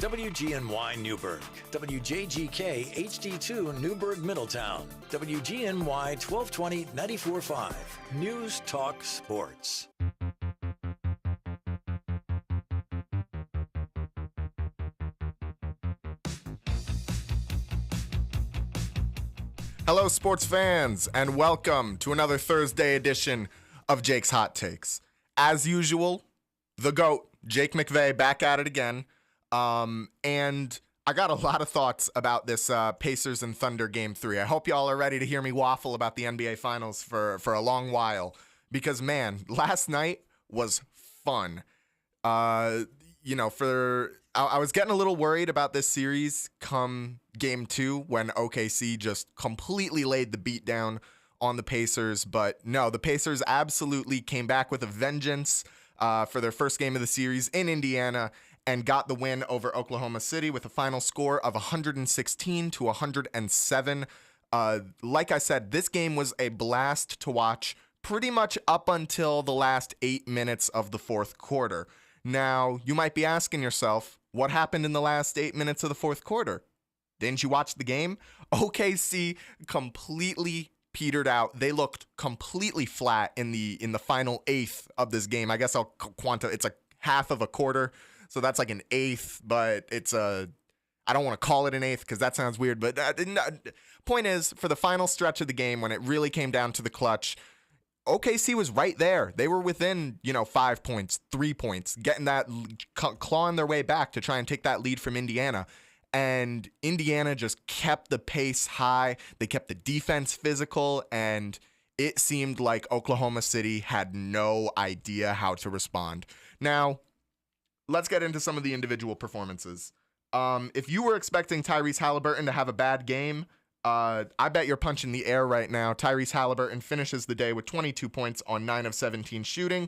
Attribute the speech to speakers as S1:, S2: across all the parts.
S1: WGNY Newburgh, WJGK HD2 Newburgh Middletown, WGNY 1220 94.5, News Talk Sports.
S2: Hello, sports fans, and welcome to another Thursday edition of Jake's Hot Takes. As usual, the GOAT, Jake McVey, back at it again. And I got a lot of thoughts about this Pacers and Thunder Game 3. I hope y'all are ready to hear me waffle about the NBA Finals for a long while. Because, man, last night was fun. I was getting a little worried about this series come Game 2 when OKC just completely laid the beat down on the Pacers. But no, the Pacers absolutely came back with a vengeance for their first game of the series in Indiana and got the win over Oklahoma City with a final score of 116 to 107. Like I said, this game was a blast to watch pretty much up until the last 8 minutes of the fourth quarter. Now, you might be asking yourself, what happened in the last 8 minutes of the fourth quarter? Didn't you watch the game? OKC completely petered out. They looked completely flat in the final eighth of this game. I guess it's a half of a quarter, so that's like an eighth, but I don't want to call it an eighth because that sounds weird, but point is, for the final stretch of the game, when it really came down to the clutch, OKC was right there. They were within, 5 points, 3 points, getting that, clawing their way back to try and take that lead from Indiana. And Indiana just kept the pace high. They kept the defense physical, and it seemed like Oklahoma City had no idea how to respond. Now, let's get into some of the individual performances. If you were expecting Tyrese Halliburton to have a bad game, I bet you're punching the air right now. Tyrese Halliburton finishes the day with 22 points on 9 of 17 shooting,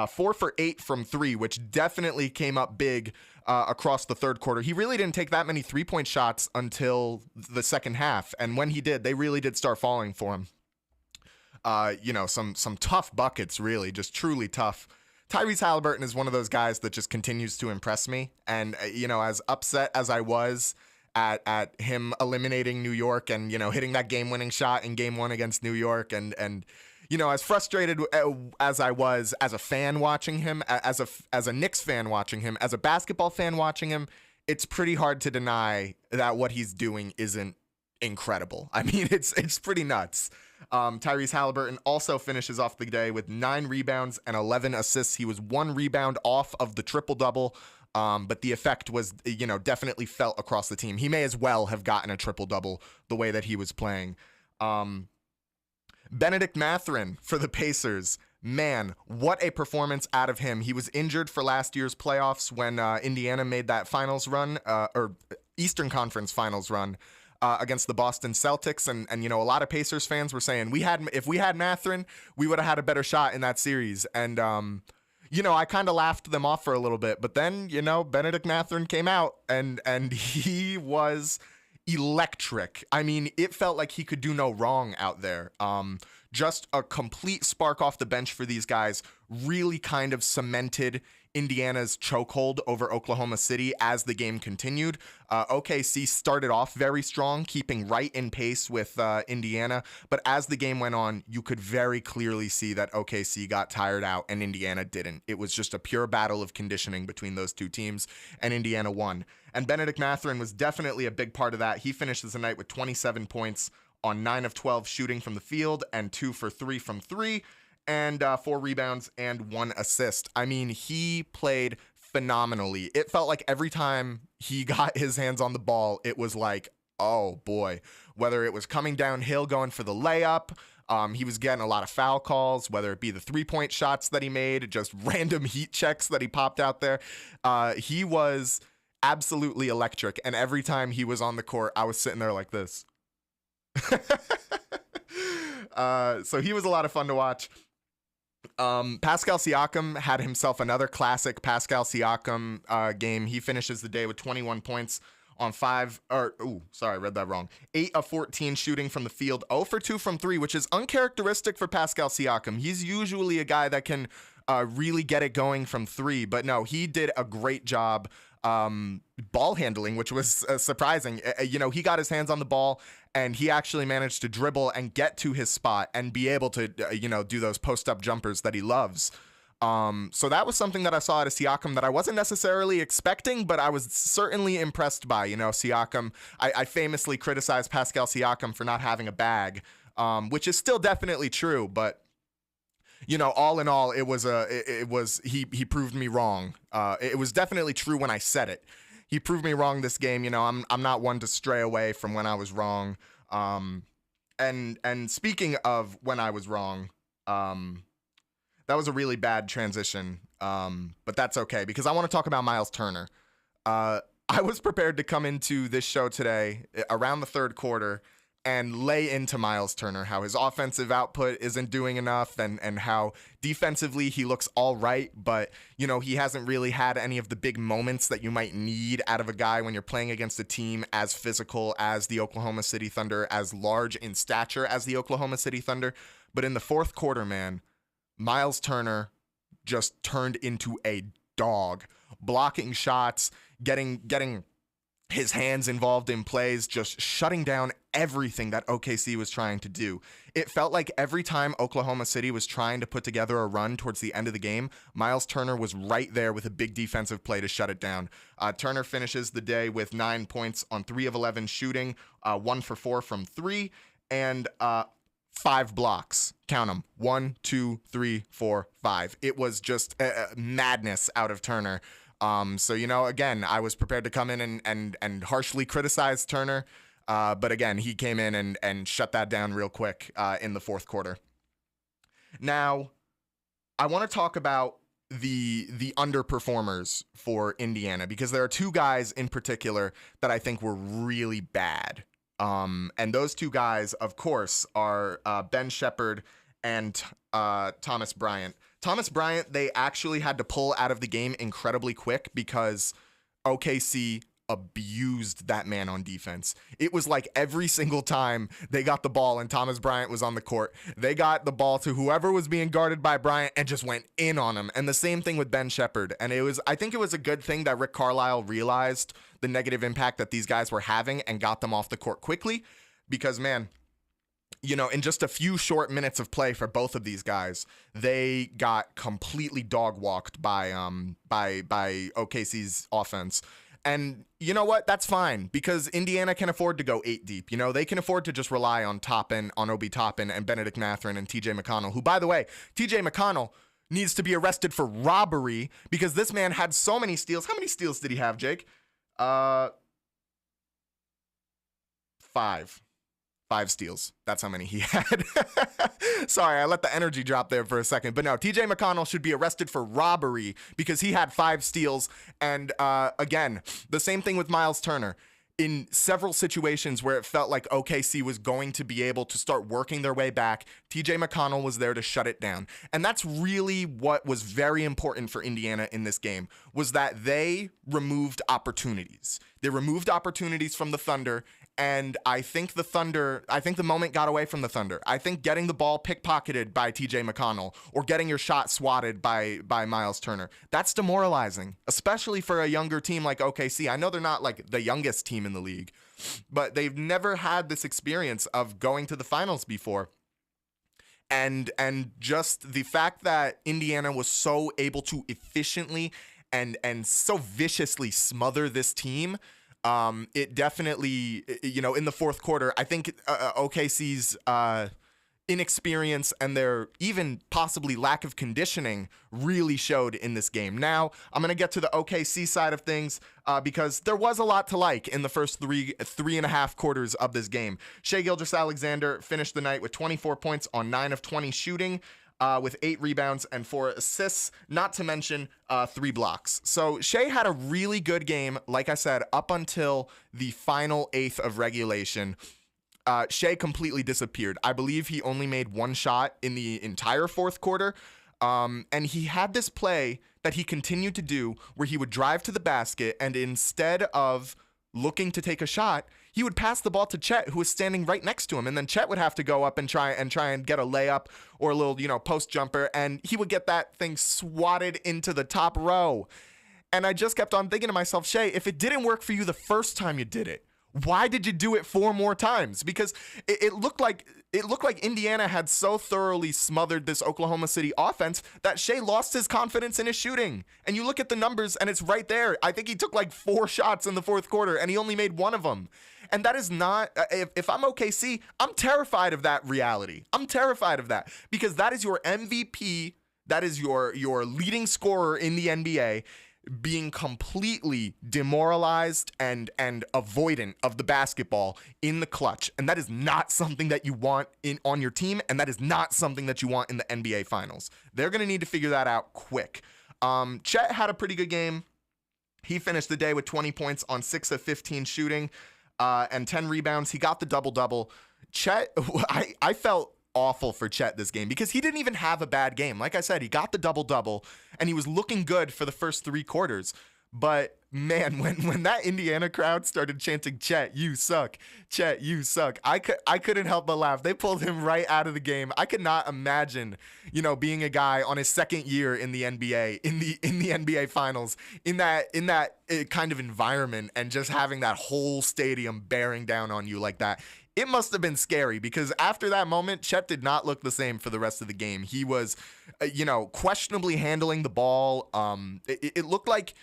S2: 4 for 8 from 3, which definitely came up big across the third quarter. He really didn't take that many three-point shots until the second half, and when he did, they really did start falling for him. Some tough buckets, really, just truly tough. Tyrese Halliburton is one of those guys that just continues to impress me, and as upset as I was at him eliminating New York and, hitting that game-winning shot in Game 1 against New York, and as frustrated as I was as a fan watching him, as a Knicks fan watching him, as a basketball fan watching him, it's pretty hard to deny that what he's doing isn't incredible. I mean, it's pretty nuts. Tyrese Halliburton also finishes off the day with 9 rebounds and 11 assists. He was 1 rebound off of the triple-double. But the effect was, definitely felt across the team. He may as well have gotten a triple-double the way that he was playing. Benedict Mathurin for the Pacers. Man, what a performance out of him. He was injured for last year's playoffs when Indiana made that finals run, or Eastern Conference finals run against the Boston Celtics. And a lot of Pacers fans were saying, if we had Mathurin, we would have had a better shot in that series. And, I kind of laughed them off for a little bit, but then, Benedict Mathurin came out and he was electric. I mean, it felt like he could do no wrong out there. Just a complete spark off the bench for these guys really kind of cemented Indiana's chokehold over Oklahoma City as the game continued. OKC started off very strong, keeping right in pace with Indiana. But as the game went on, you could very clearly see that OKC got tired out and Indiana didn't. It was just a pure battle of conditioning between those two teams, and Indiana won. And Benedict Mathurin was definitely a big part of that. He finishes the night with 27 points on 9 of 12 shooting from the field and 2 for 3 from 3. And 4 rebounds and 1 assist. I mean, he played phenomenally. It felt like every time he got his hands on the ball, it was like, oh boy. Whether it was coming downhill going for the layup, he was getting a lot of foul calls, whether it be the 3-point shots that he made, just random heat checks that he popped out there. He was absolutely electric. And every time he was on the court, I was sitting there like this. So he was a lot of fun to watch. Pascal Siakam had himself another classic Pascal Siakam game. He finishes the day with 21 points on 8 of 14 shooting from the field, 0 for 2 from 3, which is uncharacteristic for Pascal Siakam. He's usually a guy that can really get it going from 3, but no, he did a great job ball handling, which was surprising. He got his hands on the ball and he actually managed to dribble and get to his spot and be able to, do those post-up jumpers that he loves. So that was something that I saw out of Siakam that I wasn't necessarily expecting, but I was certainly impressed by. Siakam, I famously criticized Pascal Siakam for not having a bag, which is still definitely true, but all in all, he proved me wrong. It was definitely true when I said it. He proved me wrong this game. I'm not one to stray away from when I was wrong. And speaking of when I was wrong, that was a really bad transition. But that's okay because I want to talk about Miles Turner. I was prepared to come into this show today around the third quarter and lay into Miles Turner, how his offensive output isn't doing enough and how defensively he looks all right, but, he hasn't really had any of the big moments that you might need out of a guy when you're playing against a team as physical as the Oklahoma City Thunder, as large in stature as the Oklahoma City Thunder. But in the fourth quarter, man, Miles Turner just turned into a dog, blocking shots, getting his hands involved in plays, just shutting down everything that OKC was trying to do. It felt like every time Oklahoma City was trying to put together a run towards the end of the game, Miles Turner was right there with a big defensive play to shut it down. Turner finishes the day with 9 points on 3 of 11 shooting, 1 for 4 from 3, and 5 blocks. Count them. 1, 2, 3, 4, 5. It was just madness out of Turner. So, again, I was prepared to come in and harshly criticize Turner. But again, he came in and shut that down real quick in the fourth quarter. Now, I want to talk about the underperformers for Indiana because there are 2 guys in particular that I think were really bad. And those 2 guys, of course, are Ben Shepherd and Thomas Bryant. Thomas Bryant, they actually had to pull out of the game incredibly quick because OKC abused that man on defense. It was like every single time they got the ball and Thomas Bryant was on the court, they got the ball to whoever was being guarded by Bryant and just went in on him. And the same thing with Ben Shepherd. And I think it was a good thing that Rick Carlisle realized the negative impact that these guys were having and got them off the court quickly because, man, in just a few short minutes of play for both of these guys, they got completely dog walked by OKC's offense. And you know what? That's fine because Indiana can afford to go 8 deep. They can afford to just rely on Obi Toppin and Benedict Mathurin and TJ McConnell, who, by the way, TJ McConnell needs to be arrested for robbery because this man had so many steals. How many steals did he have, Jake? 5. 5 steals. That's how many he had. Sorry, I let the energy drop there for a second. But no, TJ McConnell should be arrested for robbery because he had 5 steals. And again, the same thing with Miles Turner. In several situations where it felt like OKC was going to be able to start working their way back, TJ McConnell was there to shut it down. And that's really what was very important for Indiana in this game, was that they removed opportunities. They removed opportunities from the Thunder, and I think the moment got away from the Thunder. I think getting the ball pickpocketed by TJ McConnell or getting your shot swatted by Miles Turner, that's demoralizing, especially for a younger team like OKC. I know they're not like the youngest team in the league, but they've never had this experience of going to the finals before. And just the fact that Indiana was so able to efficiently and so viciously smother this team, it definitely, in the fourth quarter, I think OKC's inexperience and their even possibly lack of conditioning really showed in this game. Now, I'm going to get to the OKC side of things because there was a lot to like in the first three and a half quarters of this game. Shai Gilgeous-Alexander finished the night with 24 points on 9 of 20 shooting. With 8 rebounds and 4 assists, not to mention 3 blocks. So Shai had a really good game, like I said, up until the final eighth of regulation. Shai completely disappeared. I believe he only made 1 shot in the entire fourth quarter. And he had this play that he continued to do where he would drive to the basket and instead of looking to take a shot, he would pass the ball to Chet, who was standing right next to him, and then Chet would have to go up and try and get a layup or a little, post jumper, and he would get that thing swatted into the top row. And I just kept on thinking to myself, Shea, if it didn't work for you the first time you did it, why did you do it 4 more times? Because it looked like Indiana had so thoroughly smothered this Oklahoma City offense that Shea lost his confidence in his shooting. And you look at the numbers and it's right there. I think he took like 4 shots in the fourth quarter and he only made 1 of them. And that is not, if I'm OKC, I'm terrified of that reality. I'm terrified of that because that is your MVP. That is your leading scorer in the NBA being completely demoralized and avoidant of the basketball in the clutch. And that is not something that you want on your team, and that is not something that you want in the NBA Finals. They're going to need to figure that out quick. Chet had a pretty good game. He finished the day with 20 points on 6 of 15 shooting and 10 rebounds. He got the double-double. Chet, I felt awful for Chet this game because he didn't even have a bad game. Like I said, he got the double-double and he was looking good for the first 3 quarters. But man, when that Indiana crowd started chanting, Chet, you suck. Chet, you suck. I couldn't help but laugh. They pulled him right out of the game. I could not imagine, being a guy on his second year in the NBA, in the NBA Finals, in that kind of environment and just having that whole stadium bearing down on you like that. It must have been scary because after that moment, Chet did not look the same for the rest of the game. He was, questionably handling the ball. It looked like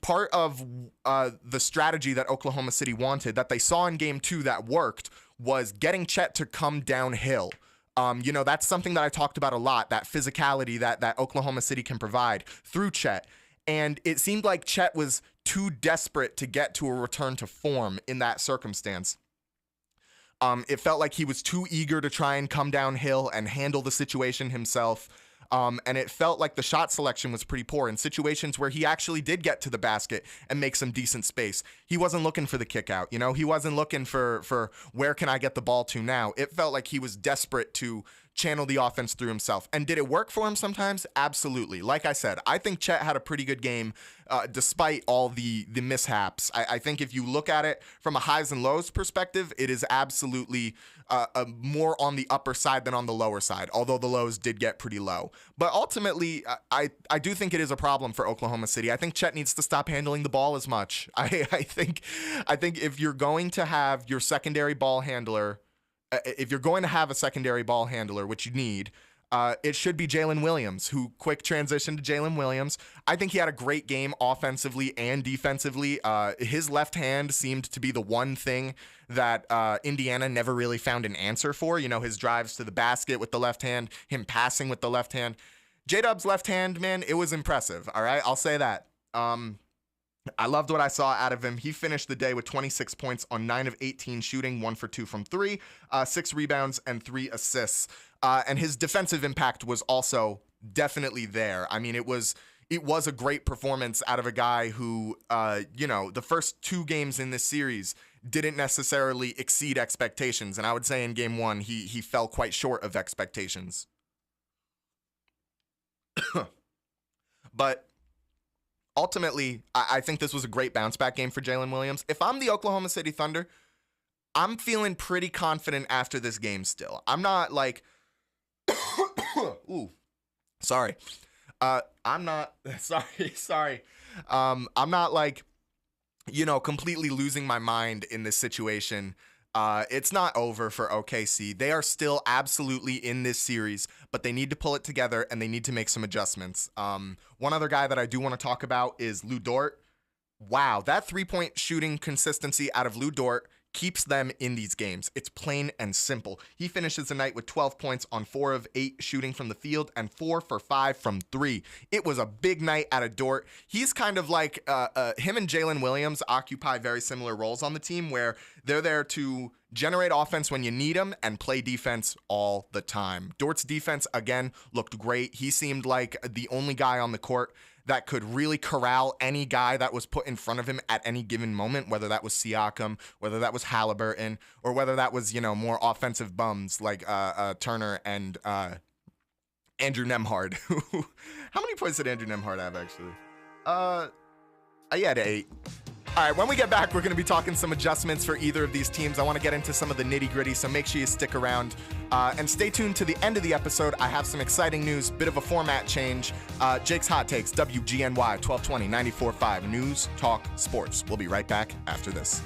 S2: part of the strategy that Oklahoma City wanted that they saw in game 2 that worked was getting Chet to come downhill. That's something that I talked about a lot, that physicality that Oklahoma City can provide through Chet. And it seemed like Chet was too desperate to get to a return to form in that circumstance. It felt like he was too eager to try and come downhill and handle the situation himself. And it felt like the shot selection was pretty poor in situations where he actually did get to the basket and make some decent space. He wasn't looking for the kick out. He wasn't looking for where can I get the ball to now. It felt like he was desperate to channel the offense through himself. And did it work for him sometimes? Absolutely. Like I said, I think Chet had a pretty good game despite all the mishaps. I think if you look at it from a highs and lows perspective, it is absolutely more on the upper side than on the lower side, although the lows did get pretty low. But ultimately, I do think it is a problem for Oklahoma City. I think Chet needs to stop handling the ball as much. I think if you're going to have your secondary ball handler, if you're going to have a secondary ball handler, which you need, it should be Jalen Williams, who quick transition to Jalen Williams. I think he had a great game offensively and defensively. His left hand seemed to be the one thing that Indiana never really found an answer for. His drives to the basket with the left hand, him passing with the left hand. J-Dub's left hand, man, it was impressive. All right, I'll say that. I loved what I saw out of him. He finished the day with 26 points on 9 of 18 shooting, 1 for 2 from 3, 6 rebounds, and 3 assists. And his defensive impact was also definitely there. I mean, it was a great performance out of a guy who, the first 2 games in this series didn't necessarily exceed expectations. And I would say in game 1, he fell quite short of expectations. But ultimately, I think this was a great bounce back game for Jalen Williams. If I'm the Oklahoma City Thunder, I'm feeling pretty confident after this game still. I'm not like, ooh, sorry. I'm not, sorry. I'm not like, completely losing my mind in this situation. It's not over for OKC. They are still absolutely in this series, but they need to pull it together and they need to make some adjustments. One other guy that I do want to talk about is Lu Dort. Wow, that 3-point shooting consistency out of Lu Dort keeps them in these games. It's plain and simple. He finishes the night with 12 points on 4 of 8 shooting from the field and 4 for 5 from 3. It was a big night out of Dort. He's kind of like him and Jalen Williams occupy very similar roles on the team where they're there to generate offense when you need them and play defense all the time. Dort's defense, again, looked great. He seemed like the only guy on the court that could really corral any guy that was put in front of him at any given moment, whether that was Siakam, whether that was Halliburton, or whether that was, more offensive bums like Turner and Andrew Nembhard. How many points did Andrew Nembhard have, actually? He had 8. All right, when we get back, we're going to be talking some adjustments for either of these teams. I want to get into some of the nitty-gritty, so make sure you stick around. And stay tuned to the end of the episode. I have some exciting news, bit of a format change. Jake's Hot Takes, WGNY 1220 94.5 News Talk Sports. We'll be right back after this.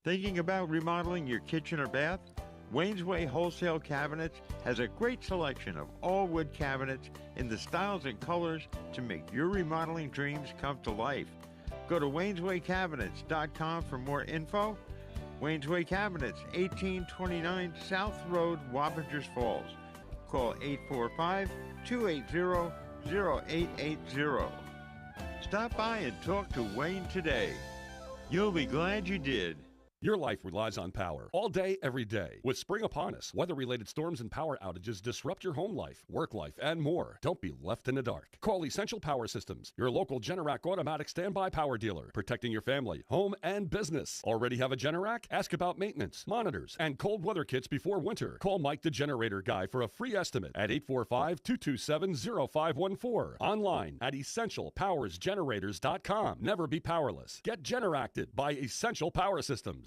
S3: Thinking about remodeling your kitchen or bath? Wayne's Way Wholesale Cabinets has a great selection of all wood cabinets in the styles and colors to make your remodeling dreams come to life. Go to wayneswaycabinets.com for more info. Wayne's Way Cabinets, 1829 South Road, Wappingers Falls. Call 845-280-0880. Stop by and talk to Wayne today. You'll be glad you did.
S4: Your life relies on power all day, every day. With spring upon us, weather-related storms and power outages disrupt your home life, work life, and more. Don't be left in the dark. Call Essential Power Systems, your local Generac automatic standby power dealer, protecting your family, home, and business. Already have a Generac? Ask about maintenance, monitors, and cold weather kits before winter. Call Mike the Generator Guy for a free estimate at 845-227-0514. Online at EssentialPowersGenerators.com. Never be powerless. Get Generacted by Essential Power Systems.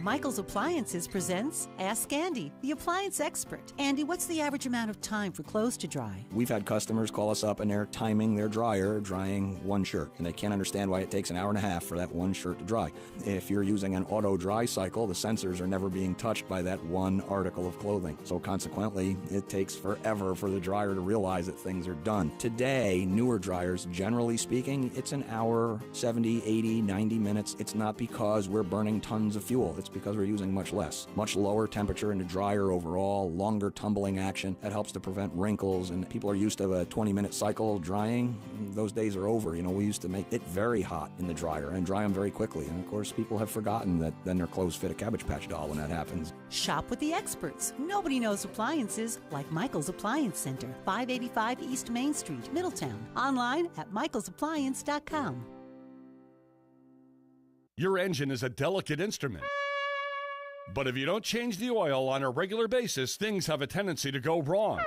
S5: Michael's Appliances presents Ask Andy, the appliance expert. Andy, what's the average amount of time for clothes to dry?
S6: We've had customers call us up and they're timing their dryer, drying one shirt, and they can't understand why it takes an hour and a half for that one shirt to dry. If you're using an auto dry cycle, the sensors are never being touched by that one article of clothing. So consequently, it takes forever for the dryer to realize that things are done. Today, newer dryers, generally speaking, it's an hour, 70, 80, 90 minutes. It's not because we're burning tons of fuel. It's because we're using much less. Much lower temperature in the dryer overall, longer tumbling action. That helps to prevent wrinkles, and people are used to a 20-minute cycle drying. Those days are over. You know, we used to make it very hot in the dryer and dry them very quickly. And of course, people have forgotten that then their clothes fit a Cabbage Patch Doll when that happens.
S5: Shop with the experts. Nobody knows appliances like Michael's Appliance Center, 585 East Main Street, Middletown. Online at michaelsappliance.com.
S4: Your engine is a delicate instrument. But if you don't change the oil on a regular basis, things have a tendency to go wrong.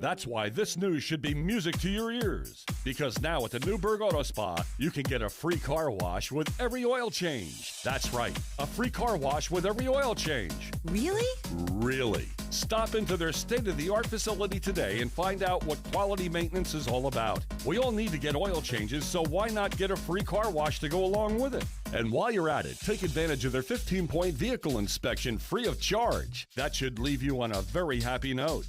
S4: That's why this news should be music to your ears. Because now at the Newburgh Auto Spa, you can get a free car wash with every oil change. That's right, a free car wash with every oil change.
S5: Really?
S4: Really. Stop into their state-of-the-art facility today and find out what quality maintenance is all about. We all need to get oil changes, so why not get a free car wash to go along with it? And while you're at it, take advantage of their 15-point vehicle inspection free of charge. That should leave you on a very happy note.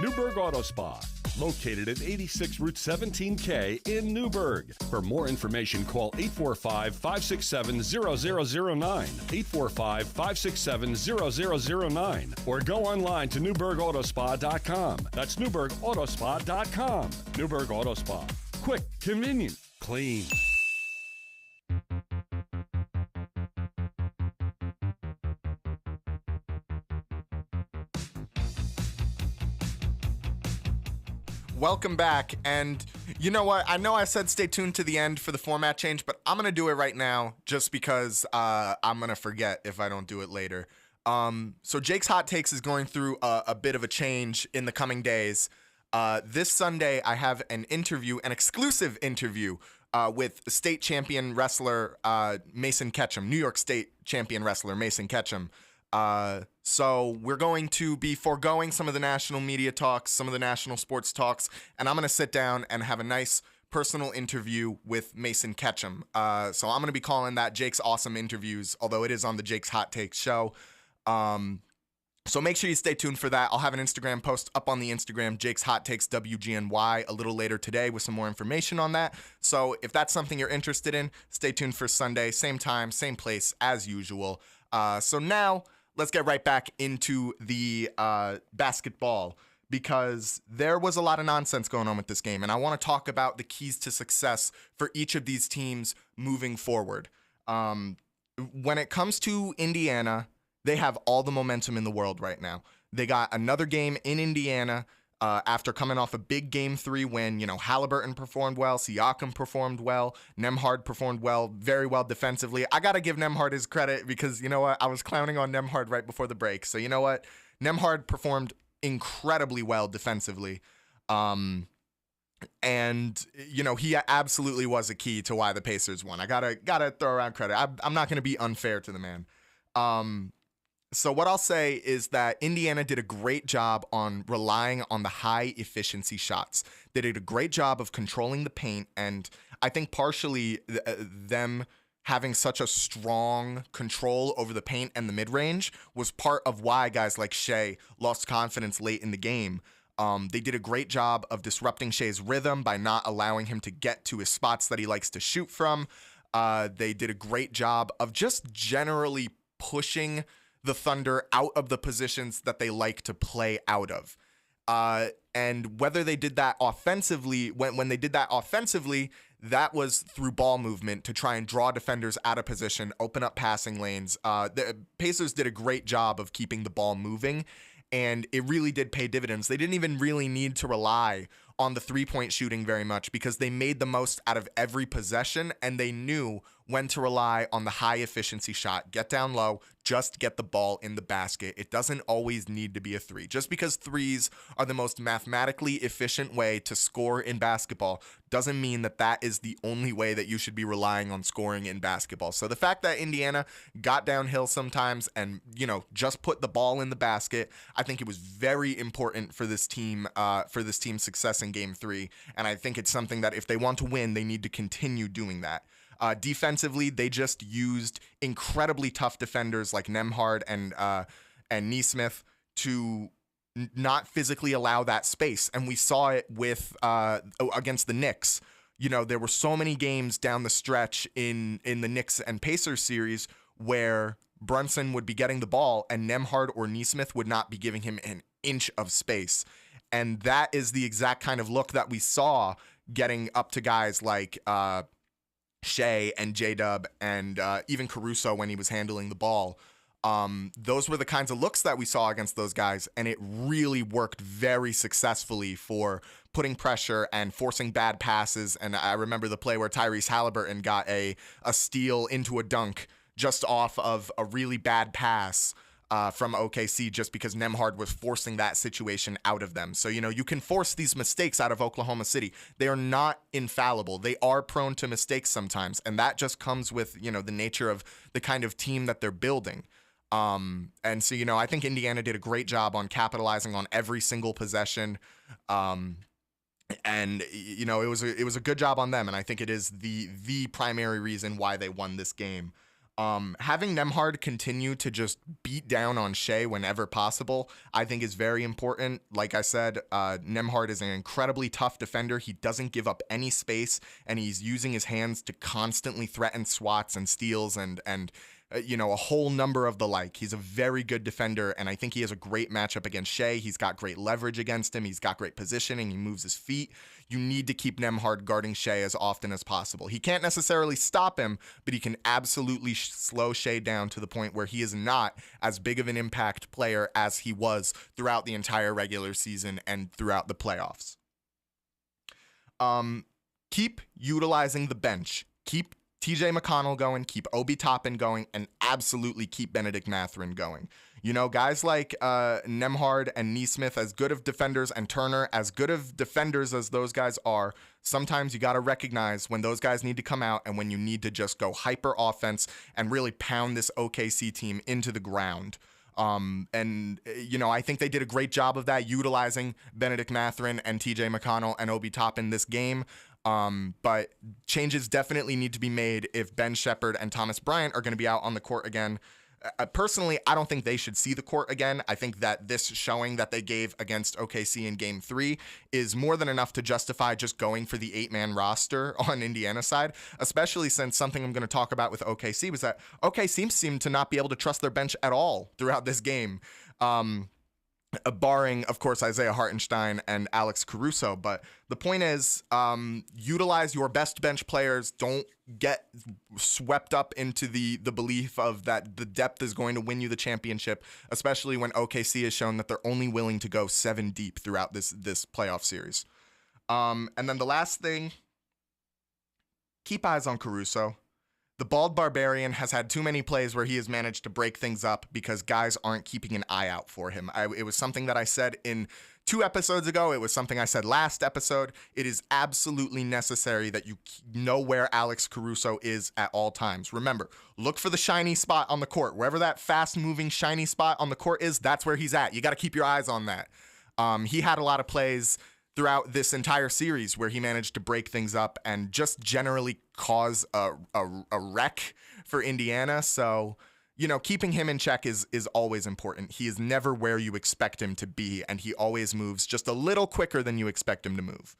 S4: Newburgh Auto Spa, located at 86 Route 17K in Newburgh. For more information, call 845-567-0009, 845-567-0009, or go online to newburghAutospa.com. That's newburghAutospa.com. Newburgh Auto Spa. Quick, convenient, clean.
S2: Welcome back, and you know what? I know I said stay tuned to the end for the format change, but I'm going to do it right now just because I'm going to forget if I don't do it later. So Jake's Hot Takes is going through a bit of a change in the coming days. This Sunday, I have an exclusive interview with state champion wrestler Mason Ketchum, New York State champion wrestler Mason Ketchum. So we're going to be foregoing some of the national media talks, some of the national sports talks, and I'm going to sit down and have a nice personal interview with Mason Ketchum. So I'm going to be calling that Jake's Awesome Interviews, although it is on the Jake's Hot Takes show. So make sure you stay tuned for that. I'll have an Instagram post up on the Instagram, Jake's Hot Takes WGNY, a little later today with some more information on that. So if that's something you're interested in, stay tuned for Sunday, same time, same place as usual. So now let's get right back into the basketball, because there was a lot of nonsense going on with this game, and I want to talk about the keys to success for each of these teams moving forward. When it comes to Indiana, they have all the momentum in the world right now. They got another game in Indiana after coming off a big Game 3 win. Halliburton performed well, Siakam performed well, Nembhard performed well, very well defensively. I got to give Nembhard his credit because, you know what, I was clowning on Nembhard right before the break. So you know what, Nembhard performed incredibly well defensively. And, he absolutely was a key to why the Pacers won. I gotta throw around credit. I'm not going to be unfair to the man. So what I'll say is that Indiana did a great job on relying on the high efficiency shots. They did a great job of controlling the paint, and I think partially them having such a strong control over the paint and the mid-range was part of why guys like Shea lost confidence late in the game. They did a great job of disrupting Shea's rhythm by not allowing him to get to his spots that he likes to shoot from. They did a great job of just generally pushing the Thunder out of the positions that they like to play out of. And whether they did that offensively, when they did that offensively, that was through ball movement to try and draw defenders out of position, open up passing lanes. The Pacers did a great job of keeping the ball moving, and it really did pay dividends. They didn't even really need to rely on the three-point shooting very much because they made the most out of every possession, and they knew when to rely on the high-efficiency shot. Get down low, just get the ball in the basket. It doesn't always need to be a three. Just because threes are the most mathematically efficient way to score in basketball doesn't mean that that is the only way that you should be relying on scoring in basketball. So the fact that Indiana got downhill sometimes and, just put the ball in the basket, I think it was very important for this team's success in Game 3. And I think it's something that if they want to win, they need to continue doing that. Defensively, they just used incredibly tough defenders like Nembhard and Nesmith to not physically allow that space. And we saw it with against the Knicks. There were so many games down the stretch in the Knicks and Pacers series where Brunson would be getting the ball and Nembhard or Nesmith would not be giving him an inch of space. And that is the exact kind of look that we saw getting up to guys like Shea and J-Dub and even Caruso when he was handling the ball. Those were the kinds of looks that we saw against those guys, and it really worked very successfully for putting pressure and forcing bad passes. And I remember the play where Tyrese Halliburton got a steal into a dunk just off of a really bad pass from OKC just because Nembhard was forcing that situation out of them. So, you can force these mistakes out of Oklahoma City. They are not infallible. They are prone to mistakes sometimes, and that just comes with, the nature of the kind of team that they're building. And so, I think Indiana did a great job on capitalizing on every single possession. And, it was a good job on them, and I think it is the primary reason why they won this game. Having Nembhard continue to just beat down on Shea whenever possible, I think is very important. Like I said, Nembhard is an incredibly tough defender. He doesn't give up any space, and he's using his hands to constantly threaten swats and steals and a whole number of the like. He's a very good defender, and I think he has a great matchup against Shea. He's got great leverage against him. He's got great positioning. He moves his feet. You need to keep Nembhard guarding Shea as often as possible. He can't necessarily stop him, but he can absolutely slow Shea down to the point where he is not as big of an impact player as he was throughout the entire regular season and throughout the playoffs. Keep utilizing the bench. Keep TJ McConnell going, keep Obi Toppin going, and absolutely keep Benedict Mathurin going. Guys like Nembhard and Nesmith, as good of defenders, and Turner, as good of defenders as those guys are, sometimes you got to recognize when those guys need to come out and when you need to just go hyper offense and really pound this OKC team into the ground. I think they did a great job of that, utilizing Benedict Mathurin and TJ McConnell and Obi Toppin this game. But changes definitely need to be made if Ben Shepherd and Thomas Bryant are going to be out on the court again. Personally, I don't think they should see the court again. I think that this showing that they gave against OKC in Game 3 is more than enough to justify just going for the 8-man roster on Indiana's side, especially since something I'm going to talk about with OKC was that OKC seemed to not be able to trust their bench at all throughout this game. barring, of course, Isaiah Hartenstein and Alex Caruso. But the point is, utilize your best bench players. Don't get swept up into the belief of that the depth is going to win you the championship, especially when OKC has shown that they're only willing to go 7 deep throughout this playoff series. And then the last thing, keep eyes on Caruso. The Bald Barbarian has had too many plays where he has managed to break things up because guys aren't keeping an eye out for him. It was something that I said in 2 episodes ago. It was something I said last episode. It is absolutely necessary that you know where Alex Caruso is at all times. Remember, look for the shiny spot on the court. Wherever that fast-moving shiny spot on the court is, that's where he's at. You got to keep your eyes on that. He had a lot of plays throughout this entire series where he managed to break things up and just generally cause a wreck for Indiana. So, keeping him in check is always important. He is never where you expect him to be, and he always moves just a little quicker than you expect him to move.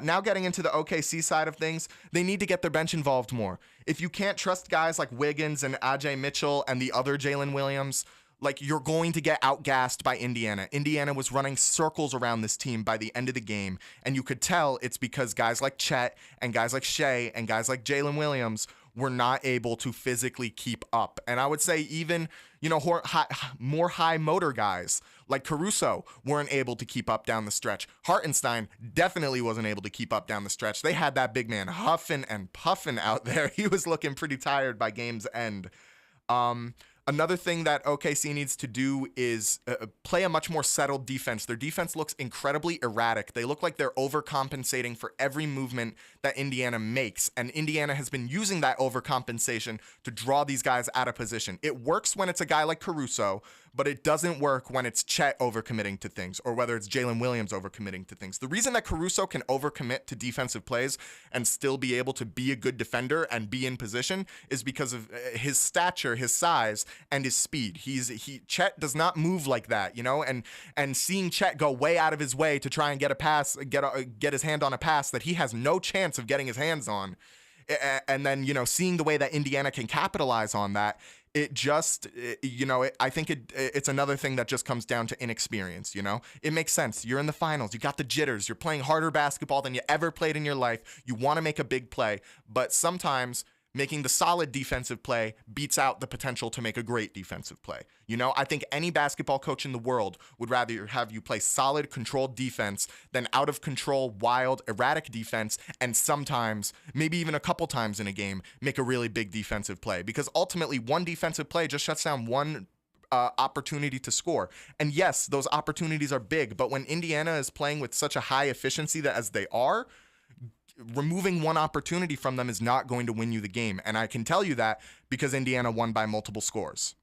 S2: Now getting into the OKC side of things, they need to get their bench involved more. If you can't trust guys like Wiggins and Ajay Mitchell and the other Jalen Williams, you're going to get outgassed by Indiana. Indiana was running circles around this team by the end of the game, and you could tell it's because guys like Chet and guys like Shea and guys like Jalen Williams were not able to physically keep up. And I would say even, more high motor guys like Caruso weren't able to keep up down the stretch. Hartenstein definitely wasn't able to keep up down the stretch. They had that big man huffing and puffing out there. He was looking pretty tired by game's end. Another thing that OKC needs to do is play a much more settled defense. Their defense looks incredibly erratic. They look like they're overcompensating for every movement that Indiana makes, and Indiana has been using that overcompensation to draw these guys out of position. It works when it's a guy like Caruso, but it doesn't work when it's Chet overcommitting to things or whether it's Jalen Williams overcommitting to things. The reason that Caruso can overcommit to defensive plays and still be able to be a good defender and be in position is because of his stature, his size, and his speed. Chet does not move like that, and seeing Chet go way out of his way to try and get a pass, get his hand on a pass that he has no chance of getting his hands on, and then, seeing the way that Indiana can capitalize on that, it just, I think it's another thing that just comes down to inexperience, It makes sense. You're in the finals. You got the jitters. You're playing harder basketball than you ever played in your life. You want to make a big play, but sometimes making the solid defensive play beats out the potential to make a great defensive play. I think any basketball coach in the world would rather have you play solid, controlled defense than out of control, wild, erratic defense, and sometimes, maybe even a couple times in a game, make a really big defensive play. Because ultimately, one defensive play just shuts down one opportunity to score. And yes, those opportunities are big, but when Indiana is playing with such a high efficiency that as they are, removing one opportunity from them is not going to win you the game. And I can tell you that because Indiana won by multiple scores.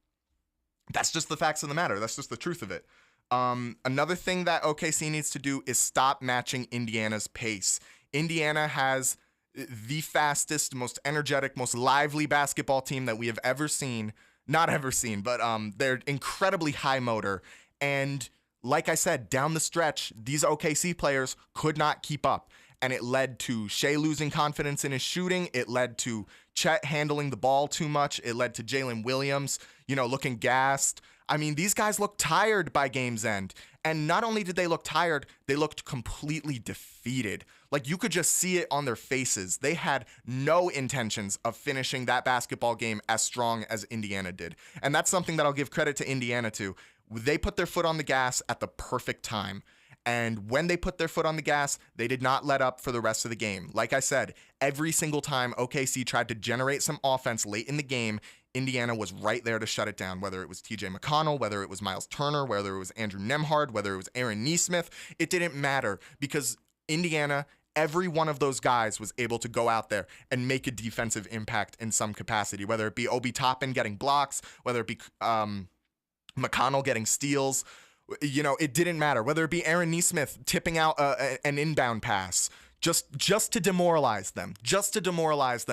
S2: That's just the facts of the matter. That's just the truth of it. Another thing that OKC needs to do is stop matching Indiana's pace. Indiana has the fastest, most energetic, most lively basketball team that we have ever seen. Not ever seen, but they're incredibly high motor. And like I said, down the stretch, these OKC players could not keep up. And it led to Shea losing confidence in his shooting. It led to Chet handling the ball too much. It led to Jalen Williams, looking gassed. I mean, these guys looked tired by game's end. And not only did they look tired, they looked completely defeated. You could just see it on their faces. They had no intentions of finishing that basketball game as strong as Indiana did. And that's something that I'll give credit to Indiana to. They put their foot on the gas at the perfect time. And when they put their foot on the gas, they did not let up for the rest of the game. Like I said, every single time OKC tried to generate some offense late in the game, Indiana was right there to shut it down, whether it was TJ McConnell, whether it was Miles Turner, whether it was Andrew Nembhard, whether it was Aaron Nesmith. It didn't matter because Indiana, every one of those guys was able to go out there and make a defensive impact in some capacity, whether it be Obi Toppin getting blocks, whether it be McConnell getting steals. It didn't matter. Whether it be Aaron Nesmith tipping out an inbound pass just to demoralize them,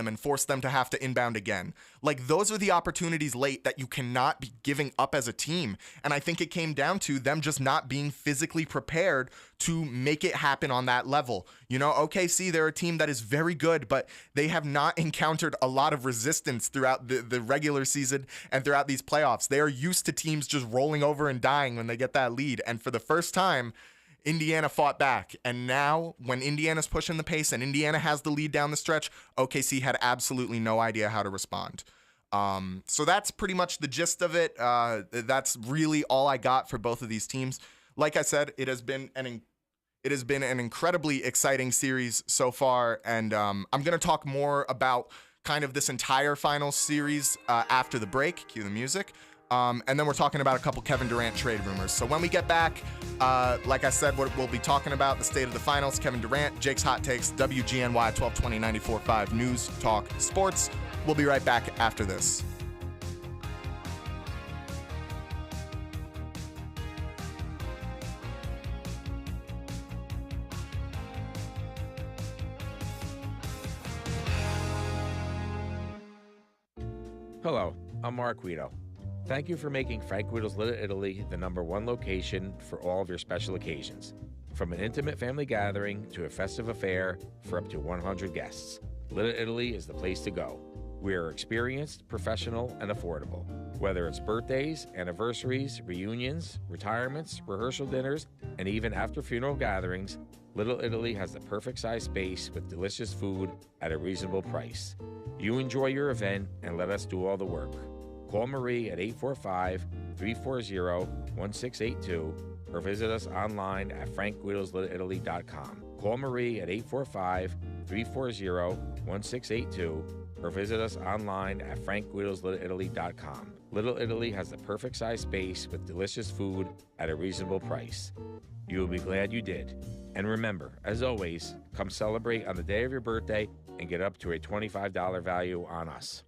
S2: and force them to have to inbound again. Like, those are the opportunities late that you cannot be giving up as a team. And I think it came down to them just not being physically prepared to make it happen on that level. You know, OKC, they're a team that is very good, but they have not encountered a lot of resistance throughout the regular season and throughout these playoffs. They are used to teams just rolling over and dying when they get that lead. And for the first time, Indiana fought back, and now when Indiana's pushing the pace and Indiana has the lead down the stretch, OKC had absolutely no idea how to respond. So that's pretty much the gist of it. That's really all I got for both of these teams. Like I said, it has been an incredibly exciting series so far, and I'm going to talk more about kind of this entire finals series after the break. Cue the music. And then we're talking about a couple Kevin Durant trade rumors. So when we get back, like I said, we'll be talking about the state of the finals, Kevin Durant, Jake's Hot Takes, WGNY 1220 94.5 News Talk Sports. We'll be right back after this.
S7: Hello, I'm Mark Guido. Thank you for making Frank Guido's Little Italy the #1 location for all of your special occasions. From an intimate family gathering to a festive affair for up to 100 guests, Little Italy is the place to go. We are experienced, professional, and affordable. Whether it's birthdays, anniversaries, reunions, retirements, rehearsal dinners, and even after funeral gatherings, Little Italy has the perfect size space with delicious food at a reasonable price. You enjoy your event and let us do all the work. Call Marie at 845-340-1682 or visit us online at frankguidoslittleitaly.com. Call Marie at 845-340-1682 or visit us online at frankguidoslittleitaly.com. Little Italy has the perfect size space with delicious food at a reasonable price. You will be glad you did. And remember, as always, come celebrate on the day of your birthday and get up to a $25 value on us.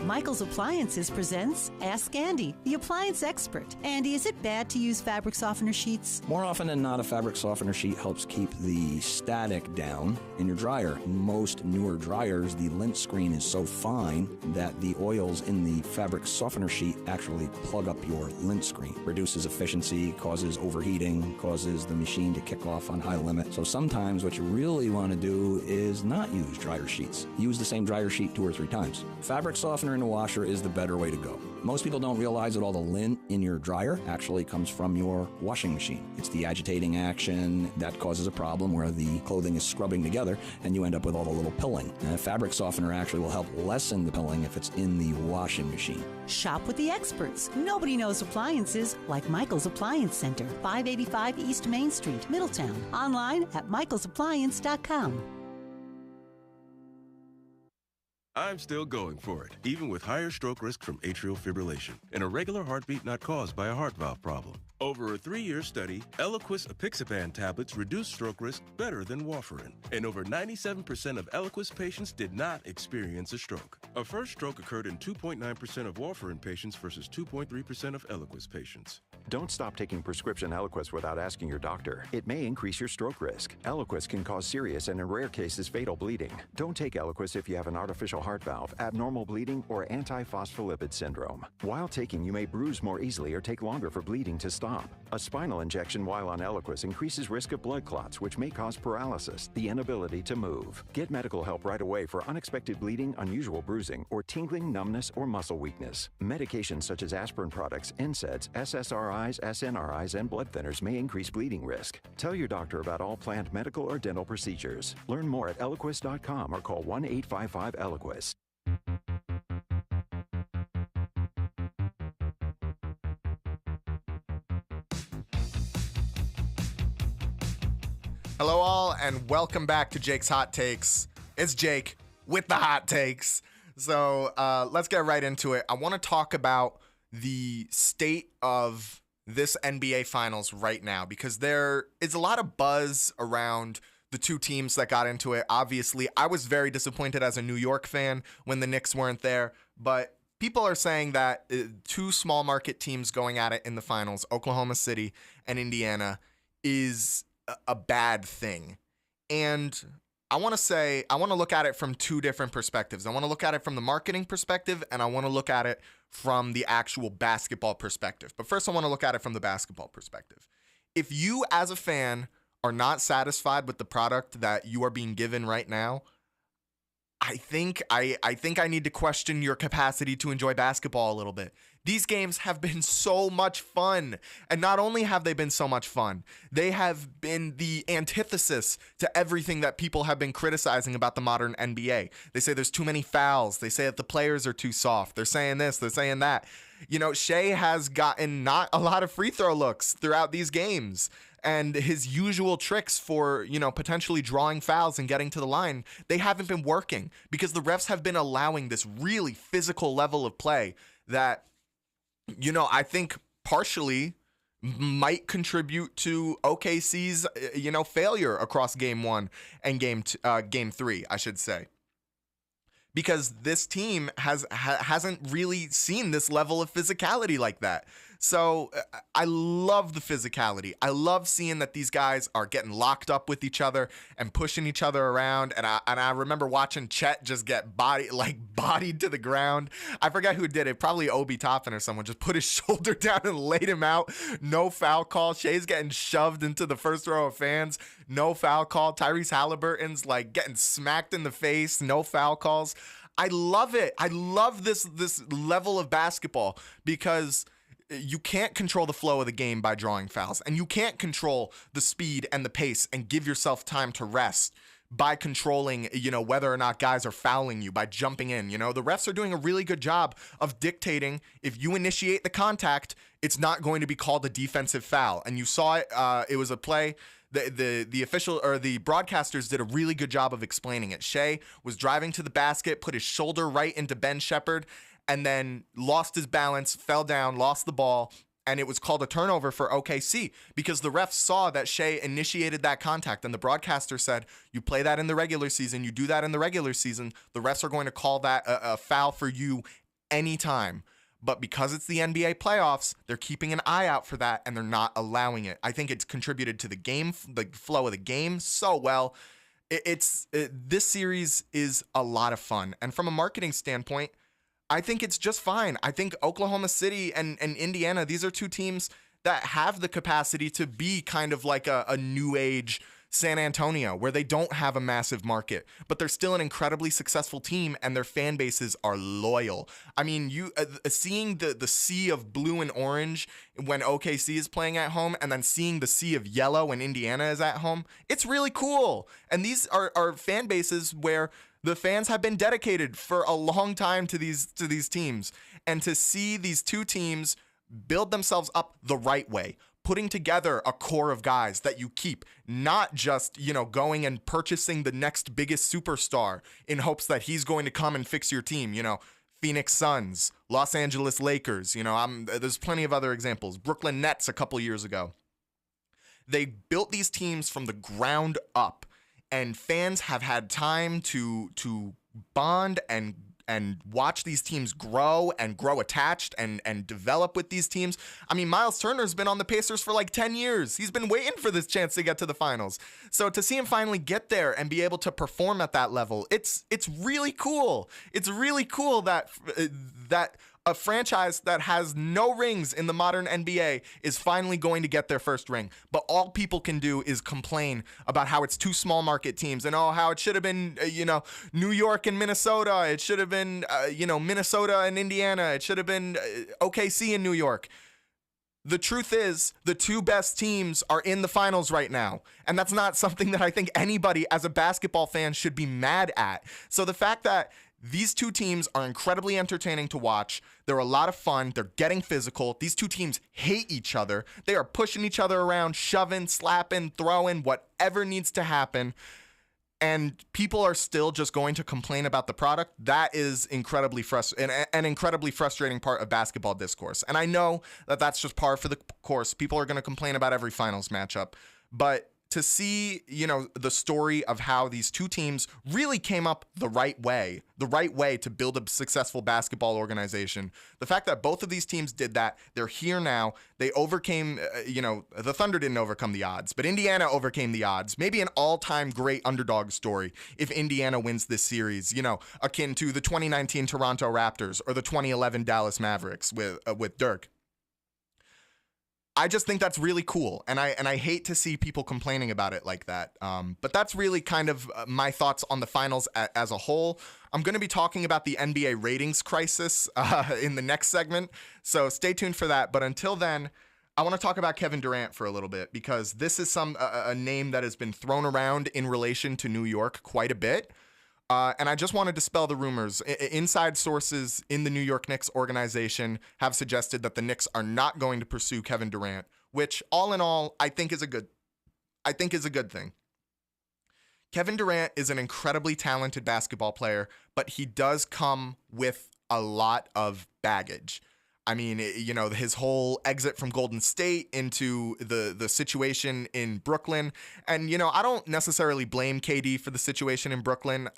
S5: Michael's Appliances presents Ask Andy, the appliance expert. Andy, is it bad to use fabric softener sheets?
S6: More often than not, a fabric softener sheet helps keep the static down in your dryer. Most newer dryers, the lint screen is so fine that the oils in the fabric softener sheet actually plug up your lint screen. Reduces efficiency, causes overheating, causes the machine to kick off on high limit. So sometimes what you really want to do is not use dryer sheets. Use the same dryer sheet 2 or 3 times. Fabric softener in the washer is the better way to go. Most people don't realize that all the lint in your dryer actually comes from your washing machine. It's the agitating action that causes a problem where the clothing is scrubbing together and you end up with all the little pilling. And a fabric softener actually will help lessen the pilling if it's in the washing machine.
S5: Shop with the experts. Nobody knows appliances like Michael's Appliance Center, 585 East Main Street, Middletown. Online at michaelsappliance.com.
S8: I'm still going for it, even with higher stroke risk from atrial fibrillation and a regular heartbeat not caused by a heart valve problem. Over a 3-year study, Eliquis apixaban tablets reduce stroke risk better than warfarin, and over 97% of Eliquis patients did not experience a stroke. A first stroke occurred in 2.9% of warfarin patients versus 2.3% of Eliquis patients.
S9: Don't stop taking prescription Eliquis without asking your doctor. It may increase your stroke risk. Eliquis can cause serious and in rare cases fatal bleeding. Don't take Eliquis if you have an artificial heart valve, abnormal bleeding, or antiphospholipid syndrome. While taking, you may bruise more easily or take longer for bleeding to stop. A spinal injection while on Eliquis increases risk of blood clots, which may cause paralysis, the inability to move. Get medical help right away for unexpected bleeding, unusual bruising, or tingling, numbness, or muscle weakness. Medications such as aspirin products, NSAIDs, SSRIs, SNRIs, and blood thinners may increase bleeding risk. Tell your doctor about all planned medical or dental procedures. Learn more at Eliquis.com or call 1-855-ELIQUIS.
S2: Hello all, and welcome back to Jake's Hot Takes. It's Jake with the hot takes. So let's get right into it. I want to talk about the state of this NBA Finals right now because there is a lot of buzz around the two teams that got into it. Obviously, I was very disappointed as a New York fan when the Knicks weren't there, but people are saying that 2 small market teams going at it in the finals, Oklahoma City and Indiana, is a bad thing. And I want to look at it from two different perspectives. I want to look at it from the marketing perspective, and I want to look at it from the actual basketball perspective. But first, I want to look at it from the basketball perspective. If you, as a fan, are not satisfied with the product that you are being given right now, I think I need to question your capacity to enjoy basketball a little bit. These games have been so much fun. And not only have they been so much fun, they have been the antithesis to everything that people have been criticizing about the modern NBA. They say there's too many fouls. They say that the players are too soft. They're saying this, they're saying that. You know, Shea has gotten not a lot of free throw looks throughout these games. And his usual tricks for, you know, potentially drawing fouls and getting to the line, they haven't been working because the refs have been allowing this really physical level of play that, you know, I think partially might contribute to OKC's, you know, failure across game 1 and game 3, I should say. Because this team hasn't really seen this level of physicality like that. So I love the physicality. I love seeing that these guys are getting locked up with each other and pushing each other around. And I remember watching Chet just get bodied to the ground. I forget who did it. Probably Obi Toppin or someone just put his shoulder down and laid him out. No foul call. Shea's getting shoved into the first row of fans. No foul call. Tyrese Halliburton's like getting smacked in the face. No foul calls. I love it. I love this level of basketball because you can't control the flow of the game by drawing fouls, and you can't control the speed and the pace and give yourself time to rest by controlling, you know, whether or not guys are fouling you by jumping in. You know, the refs are doing a really good job of dictating if you initiate the contact, it's not going to be called a defensive foul. And you saw it. It was a play. The official or the broadcasters did a really good job of explaining it. Shea was driving to the basket, put his shoulder right into Ben Shepherd, and then lost his balance, fell down, lost the ball, and it was called a turnover for OKC because the refs saw that Shea initiated that contact, and the broadcaster said, you play that in the regular season, you do that in the regular season, the refs are going to call that a foul for you anytime. But because it's the NBA playoffs, they're keeping an eye out for that, and they're not allowing it. I think it's contributed to the game, the flow of the game so well. This series is a lot of fun. And from a marketing standpoint, I think it's just fine. I think Oklahoma City and Indiana, these are two teams that have the capacity to be kind of like a new age San Antonio, where they don't have a massive market, but they're still an incredibly successful team, and their fan bases are loyal. I mean, you seeing the sea of blue and orange when OKC is playing at home, and then seeing the sea of yellow when Indiana is at home, it's really cool. And these are fan bases where the fans have been dedicated for a long time to these teams, and to see these two teams build themselves up the right way, putting together a core of guys that you keep, not just, you know, going and purchasing the next biggest superstar in hopes that he's going to come and fix your team. You know, Phoenix Suns, Los Angeles Lakers, you know, there's plenty of other examples. Brooklyn Nets a couple years ago. They built these teams from the ground up, and fans have had time to bond and watch these teams grow attached and develop with these teams. I mean, Miles Turner's been on the Pacers for like 10 years. He's been waiting for this chance to get to the finals. So to see him finally get there and be able to perform at that level, it's really cool. It's really cool that a franchise that has no rings in the modern NBA is finally going to get their first ring. But all people can do is complain about how it's two small market teams and how it should have been, New York and Minnesota. It should have been, Minnesota and Indiana. It should have been OKC and New York. The truth is, the two best teams are in the finals right now. And that's not something that I think anybody as a basketball fan should be mad at. So the fact that these two teams are incredibly entertaining to watch. They're a lot of fun. They're getting physical. These two teams hate each other. They are pushing each other around, shoving, slapping, throwing, whatever needs to happen. And people are still just going to complain about the product. That is incredibly an incredibly frustrating part of basketball discourse. And I know that that's just par for the course. People are going to complain about every finals matchup. But to see, the story of how these two teams really came up the right way to build a successful basketball organization. The fact that both of these teams did that, they're here now. They overcame, the Thunder didn't overcome the odds, but Indiana overcame the odds. Maybe an all-time great underdog story if Indiana wins this series, akin to the 2019 Toronto Raptors or the 2011 Dallas Mavericks with Dirk. I just think that's really cool, and I hate to see people complaining about it like that. But that's really kind of my thoughts on the finals as a whole. I'm going to be talking about the NBA ratings crisis in the next segment, so stay tuned for that. But until then, I want to talk about Kevin Durant for a little bit, because this is a name that has been thrown around in relation to New York quite a bit. And I just want to dispel the rumors. Inside sources in the New York Knicks organization have suggested that the Knicks are not going to pursue Kevin Durant, which all in all, I think is a good thing. Kevin Durant is an incredibly talented basketball player, but he does come with a lot of baggage. I mean, his whole exit from Golden State into the situation in Brooklyn. And, I don't necessarily blame KD for the situation in Brooklyn.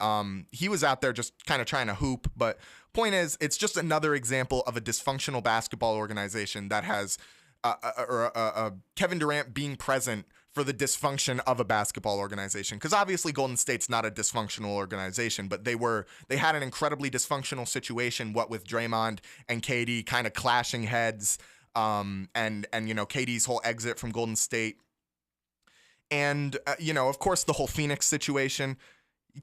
S2: He was out there just kind of trying to hoop. But point is, it's just another example of a dysfunctional basketball organization that has Kevin Durant being present for the dysfunction of a basketball organization. Because obviously Golden State's not a dysfunctional organization, but they had an incredibly dysfunctional situation, what with Draymond and KD kind of clashing heads, and KD's whole exit from Golden State. And, of course, the whole Phoenix situation.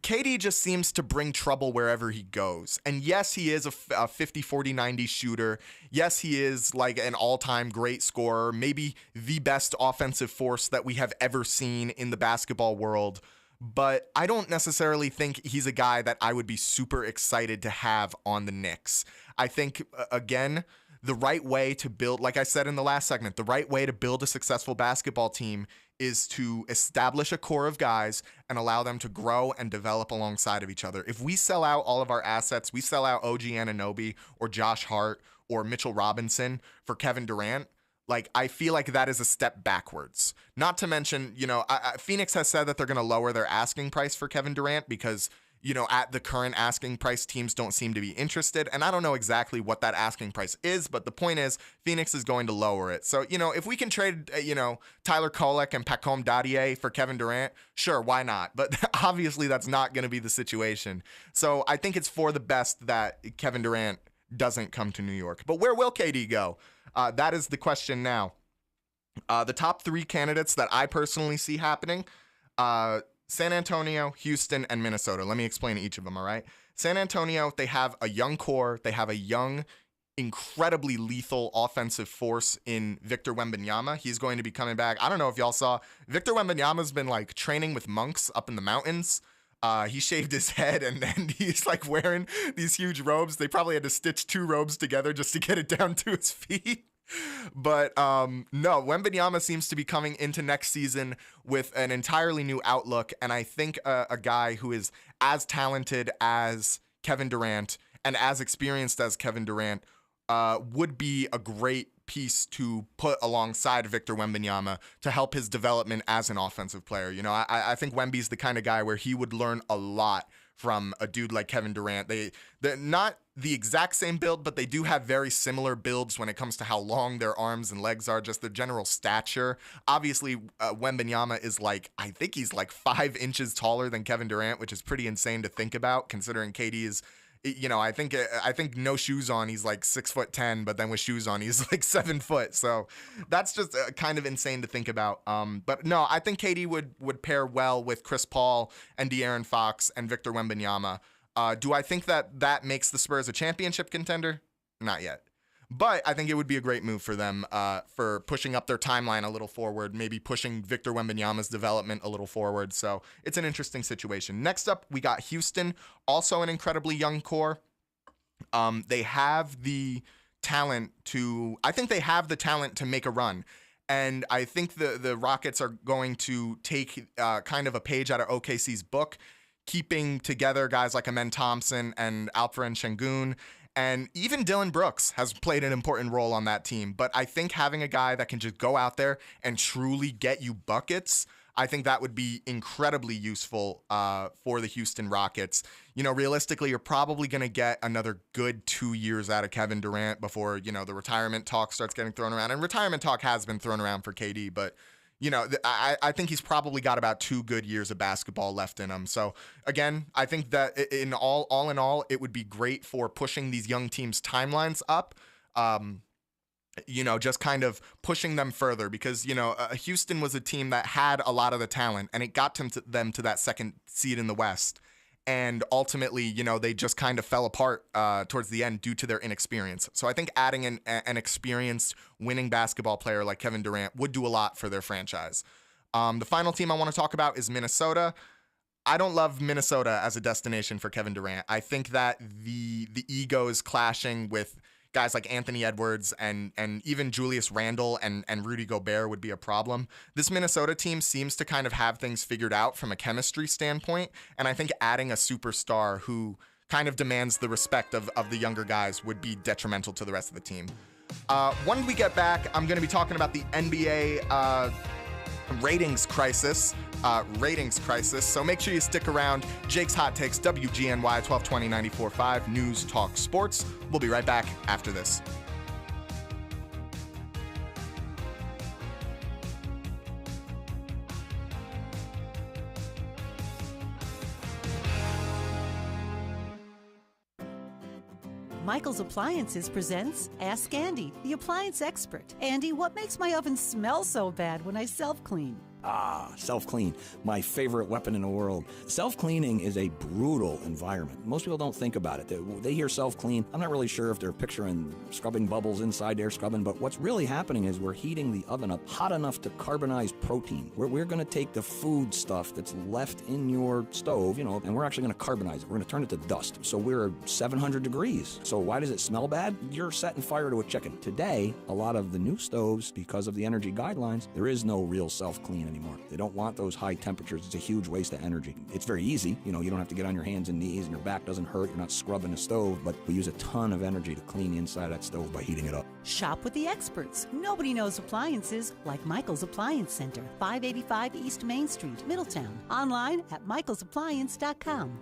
S2: KD just seems to bring trouble wherever he goes. And yes, he is a 50, 40, 90 shooter. Yes, he is like an all-time great scorer, maybe the best offensive force that we have ever seen in the basketball world. But I don't necessarily think he's a guy that I would be super excited to have on the Knicks. I think, again, the right way to build, like I said in the last segment, the right way to build a successful basketball team is to establish a core of guys and allow them to grow and develop alongside of each other. If we sell out all of our assets, we sell out OG Anunoby or Josh Hart or Mitchell Robinson for Kevin Durant, I feel like that is a step backwards. Not to mention, Phoenix has said that they're going to lower their asking price for Kevin Durant because, at the current asking price, teams don't seem to be interested. And I don't know exactly what that asking price is, but the point is Phoenix is going to lower it. So, if we can trade, Tyler Kolek and Pacome Dadier for Kevin Durant, sure, why not? But obviously that's not going to be the situation. So I think it's for the best that Kevin Durant doesn't come to New York. But where will KD go? That is the question now. The top three candidates that I personally see happening, San Antonio, Houston, and Minnesota. Let me explain each of them, all right? San Antonio, they have a young core. They have a young, incredibly lethal offensive force in Victor Wembanyama. He's going to be coming back. I don't know if y'all saw, Victor Wembanyama's been training with monks up in the mountains. He shaved his head and then he's wearing these huge robes. They probably had to stitch two robes together just to get it down to his feet. But no, Wembanyama seems to be coming into next season with an entirely new outlook. And I think a guy who is as talented as Kevin Durant and as experienced as Kevin Durant would be a great piece to put alongside Victor Wembanyama to help his development as an offensive player. I think Wemby's the kind of guy where he would learn a lot from a dude like Kevin Durant. They're not the exact same build, but they do have very similar builds when it comes to how long their arms and legs are, just the general stature. Obviously, Wembanyama is I think he's 5 inches taller than Kevin Durant, which is pretty insane to think about considering KD is, I think no shoes on, he's 6'10", but then with shoes on, he's 7 foot. So that's just kind of insane to think about. But no, I think KD would pair well with Chris Paul and De'Aaron Fox and Victor Wembanyama. Do I think that makes the Spurs a championship contender? Not yet. But I think it would be a great move for them for pushing up their timeline a little forward, maybe pushing Victor Wembanyama's development a little forward. So it's an interesting situation. Next up, we got Houston, also an incredibly young core. They have the talent to make a run. And I think the Rockets are going to take kind of a page out of OKC's book, keeping together guys like Amen Thompson and Alperen Şengün. And even Dylan Brooks has played an important role on that team. But I think having a guy that can just go out there and truly get you buckets, I think that would be incredibly useful for the Houston Rockets. You know, realistically, you're probably going to get another good 2 years out of Kevin Durant before, you know, the retirement talk starts getting thrown around. And retirement talk has been thrown around for KD, but, you know, I think he's probably got about 2 good years of basketball left in him. So, again, I think that in all, it would be great for pushing these young teams' timelines up. You know, just kind of pushing them further because, you know, Houston was a team that had a lot of the talent and it got them to that second seed in the West. And ultimately, you know, they just kind of fell apart towards the end due to their inexperience. So I think adding an experienced winning basketball player like Kevin Durant would do a lot for their franchise. The final team I want to talk about is Minnesota. I don't love Minnesota as a destination for Kevin Durant. I think that the ego is clashing with guys like Anthony Edwards and even Julius Randle and Rudy Gobert would be a problem. This Minnesota team seems to kind of have things figured out from a chemistry standpoint, and I think adding a superstar who kind of demands the respect of the younger guys would be detrimental to the rest of the team. When we get back, I'm going to be talking about the NBA ratings crisis. So make sure you stick around. Jake's Hot Takes, WGNY 1220 94.5 News Talk Sports. We'll be right back after this.
S5: Michael's Appliances presents Ask Andy, the appliance expert. Andy, what makes my oven smell so bad when I self-clean?
S6: Self-clean, my favorite weapon in the world. Self-cleaning is a brutal environment. Most people don't think about it. They hear self-clean. I'm not really sure if they're picturing scrubbing bubbles inside there, but what's really happening is we're heating the oven up hot enough to carbonize protein. We're going to take the food stuff that's left in your stove, you know, and we're actually going to carbonize it. We're going to turn it to dust. So we're 700 degrees. So why does it smell bad? You're setting fire to a chicken. Today, a lot of the new stoves, because of the energy guidelines, there is no real self-clean anymore. They don't want those high temperatures. It's a huge waste of energy. It's very easy. You know, you don't have to get on your hands and knees and your back doesn't hurt. You're not scrubbing the stove, but we use a ton of energy to clean the inside of that stove by heating it up.
S5: Shop with the experts. Nobody knows appliances like Michael's Appliance Center, 585 East Main Street, Middletown. Online at michaelsappliance.com.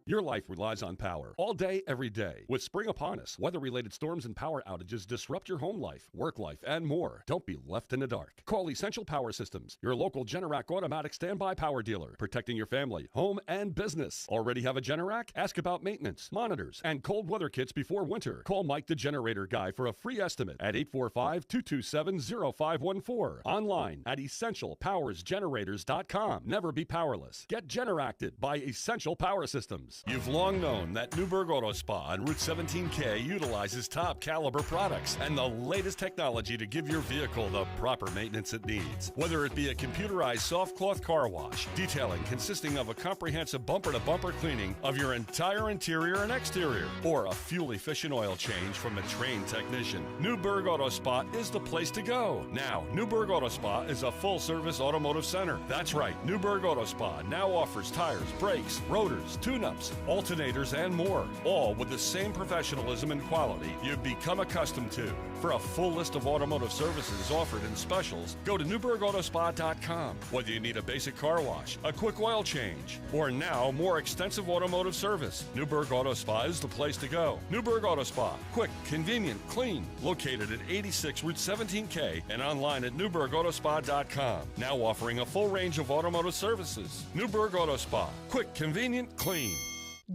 S4: Your life relies on power all day, every day. With spring upon us, weather-related storms and power outages disrupt your home life, work life, and more. Don't be left in the dark. Call Essential Power Systems, your local Generac automatic standby power dealer, protecting your family, home, and business. Already have a Generac? Ask about maintenance, monitors, and cold weather kits before winter. Call Mike the Generator Guy for a free estimate at 845-227-0514. Online at EssentialPowersGenerators.com. Never be powerless. Get Generacted by Essential Power Systems. You've long known that Newburgh Auto Spa on Route 17K utilizes top caliber products and the latest technology to give your vehicle the proper maintenance it needs. Whether it be a computerized soft cloth car wash, detailing consisting of a comprehensive bumper-to-bumper cleaning of your entire interior and exterior, or a fuel-efficient oil change from a trained technician, Newburgh Auto Spa is the place to go. Now, Newburgh Auto Spa is a full-service automotive center. That's right, Newburgh Auto Spa now offers tires, brakes, rotors, tune-ups, alternators, and more, all with the same professionalism and quality you've become accustomed to. For a full list of automotive services offered in specials, go to NewburghAutospa.com. Whether you need a basic car wash, a quick oil change, or now more extensive automotive service, Newburgh Auto Spa is the place to go. Newburgh Auto Spa, quick, convenient, clean, located at 86 Route 17K and online at NewburghAutospa.com. Now offering a full range of automotive services. Newburgh Auto Spa, quick, convenient, clean.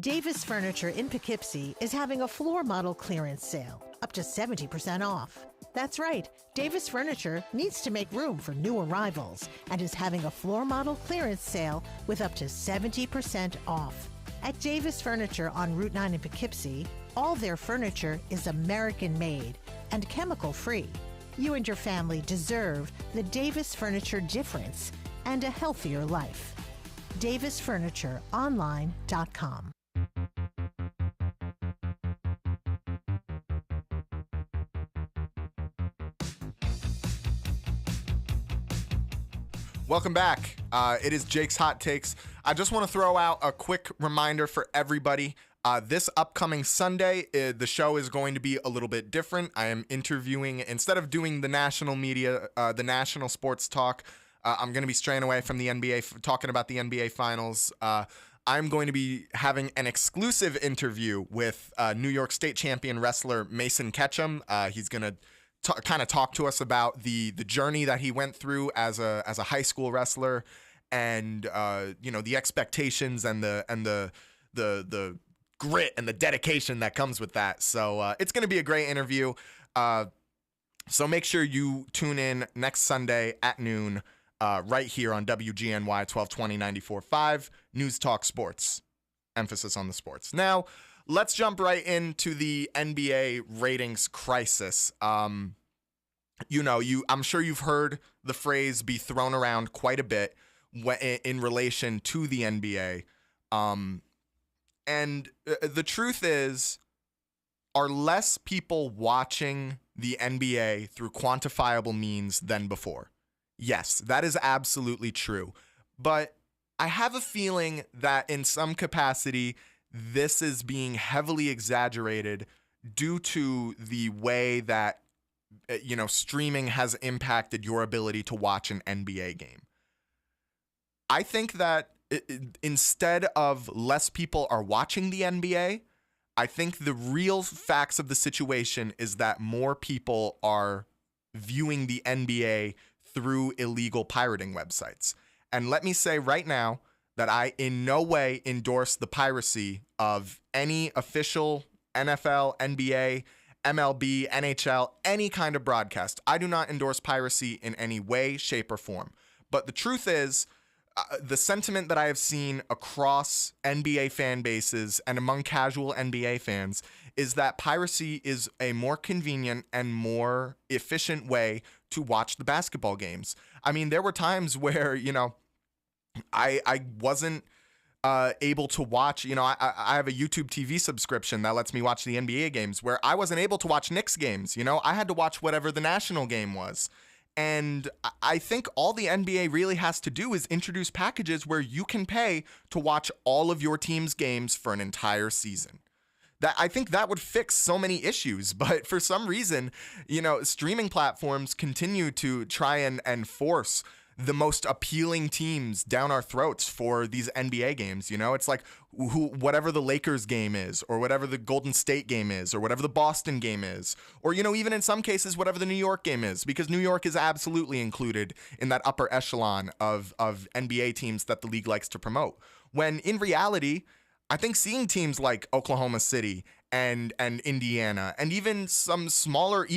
S10: Davis Furniture in Poughkeepsie is having a floor model clearance sale, up to 70% off. That's right, Davis Furniture needs to make room for new arrivals and is having a floor model clearance sale with up to 70% off. At Davis Furniture on Route 9 in Poughkeepsie, all their furniture is American-made and chemical-free. You and your family deserve the Davis Furniture difference and a healthier life. DavisFurnitureOnline.com.
S2: Welcome back. It is Jake's Hot Takes. I just want to throw out a quick reminder for everybody. This upcoming Sunday, the show is going to be a little bit different. I am interviewing, instead of doing the national media, the national sports talk, I'm going to be straying away from the NBA, talking about the NBA Finals. I'm going to be having an exclusive interview with New York State champion wrestler Mason Ketchum. He's going to kind of talk to us about the journey that he went through as a high school wrestler, and the expectations and the grit and the dedication that comes with that. So it's going to be a great interview. So make sure you tune in next Sunday at noon. Right here on WGNY 1220 94.5 News Talk Sports. Emphasis on the sports. Now, let's jump right into the NBA ratings crisis. I'm sure you've heard the phrase be thrown around quite a bit in relation to the NBA. And the truth is, are less people watching the NBA through quantifiable means than before? Yes, that is absolutely true. But I have a feeling that in some capacity, this is being heavily exaggerated due to the way that, streaming has impacted your ability to watch an NBA game. I think that instead of less people are watching the NBA, I think the real facts of the situation is that more people are viewing the NBA through illegal pirating websites. And let me say right now that I in no way endorse the piracy of any official NFL, NBA, MLB, NHL, any kind of broadcast. I do not endorse piracy in any way, shape, or form. But the truth is, the sentiment that I have seen across NBA fan bases and among casual NBA fans is that piracy is a more convenient and more efficient way to watch the basketball games. I mean, there were times where, I wasn't able to watch, I have a YouTube TV subscription that lets me watch the NBA games where I wasn't able to watch Knicks games. I had to watch whatever the national game was. And I think all the NBA really has to do is introduce packages where you can pay to watch all of your team's games for an entire season. I think that would fix so many issues, but for some reason, streaming platforms continue to try and force the most appealing teams down our throats for these NBA games. It's like whatever the Lakers game is, or whatever the Golden State game is, or whatever the Boston game is, or, even in some cases, whatever the New York game is, because New York is absolutely included in that upper echelon of NBA teams that the league likes to promote. When in reality, I think seeing teams like Oklahoma City and Indiana, and even some smaller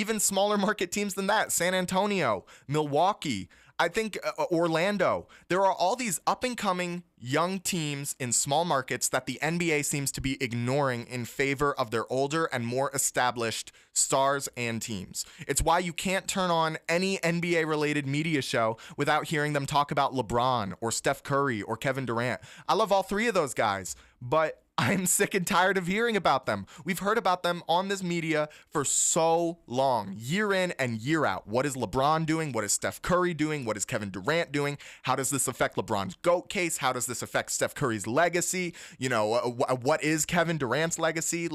S2: market teams than that, San Antonio, Milwaukee, I think Orlando, there are all these up-and-coming young teams in small markets that the NBA seems to be ignoring in favor of their older and more established stars and teams. It's why you can't turn on any NBA-related media show without hearing them talk about LeBron or Steph Curry or Kevin Durant. I love all three of those guys, but I'm sick and tired of hearing about them. We've heard about them on this media for so long, year in and year out. What is LeBron doing? What is Steph Curry doing? What is Kevin Durant doing? How does this affect LeBron's GOAT case? How does this affect Steph Curry's legacy? What is Kevin Durant's legacy?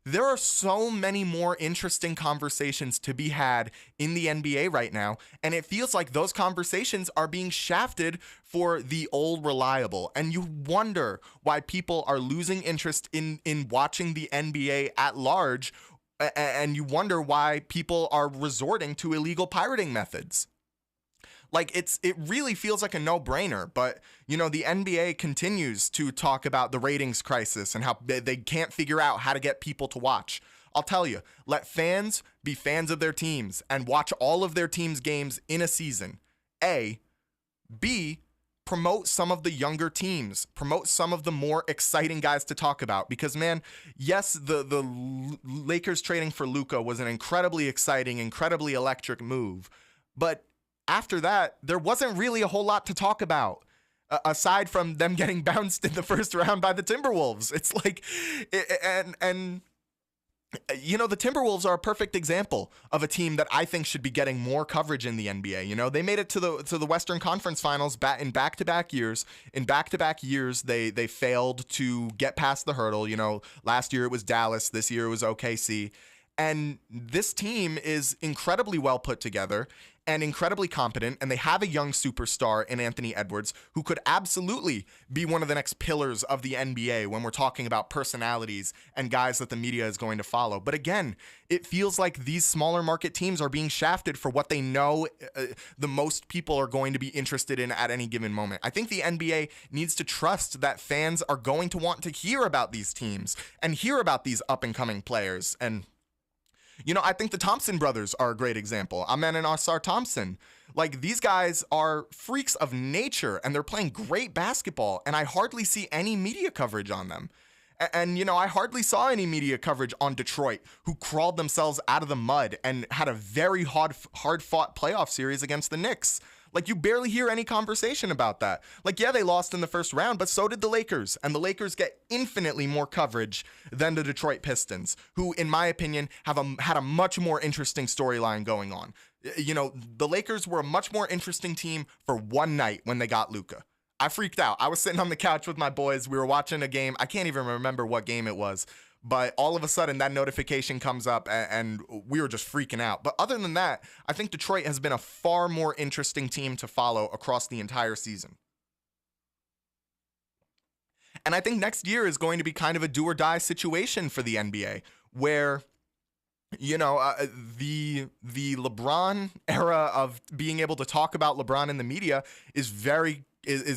S2: There are so many more interesting conversations to be had in the NBA right now, and it feels like those conversations are being shafted for the old reliable. And you wonder why people are losing interest in watching the NBA at large, and you wonder why people are resorting to illegal pirating methods. It really feels like a no-brainer, but, the NBA continues to talk about the ratings crisis and how they can't figure out how to get people to watch. I'll tell you, let fans be fans of their teams and watch all of their team's games in a season. A. B. Promote some of the younger teams. Promote some of the more exciting guys to talk about. Because, man, yes, the Lakers trading for Luka was an incredibly exciting, incredibly electric move, but after that, there wasn't really a whole lot to talk about, aside from them getting bounced in the first round by the Timberwolves. It's like, and The Timberwolves are a perfect example of a team that I think should be getting more coverage in the NBA. They made it to the Western Conference Finals in back-to-back years. In back-to-back years, they failed to get past the hurdle. Last year it was Dallas. This year it was OKC. And this team is incredibly well put together and incredibly competent, and they have a young superstar in Anthony Edwards who could absolutely be one of the next pillars of the NBA when we're talking about personalities and guys that the media is going to follow. But again, it feels like these smaller market teams are being shafted for what they know the most people are going to be interested in at any given moment. I think the NBA needs to trust that fans are going to want to hear about these teams and hear about these up-and-coming players. And I think the Thompson brothers are a great example. Amen and Ausar Thompson. These guys are freaks of nature, and they're playing great basketball, and I hardly see any media coverage on them. And I hardly saw any media coverage on Detroit, who crawled themselves out of the mud and had a very hard-fought playoff series against the Knicks. You barely hear any conversation about that. They lost in the first round, but so did the Lakers. And the Lakers get infinitely more coverage than the Detroit Pistons, who, in my opinion, had a much more interesting storyline going on. The Lakers were a much more interesting team for one night when they got Luka. I freaked out. I was sitting on the couch with my boys. We were watching a game. I can't even remember what game it was. But all of a sudden, that notification comes up, and we were just freaking out. But other than that, I think Detroit has been a far more interesting team to follow across the entire season. And I think next year is going to be kind of a do-or-die situation for the NBA, where, the LeBron era of being able to talk about LeBron in the media is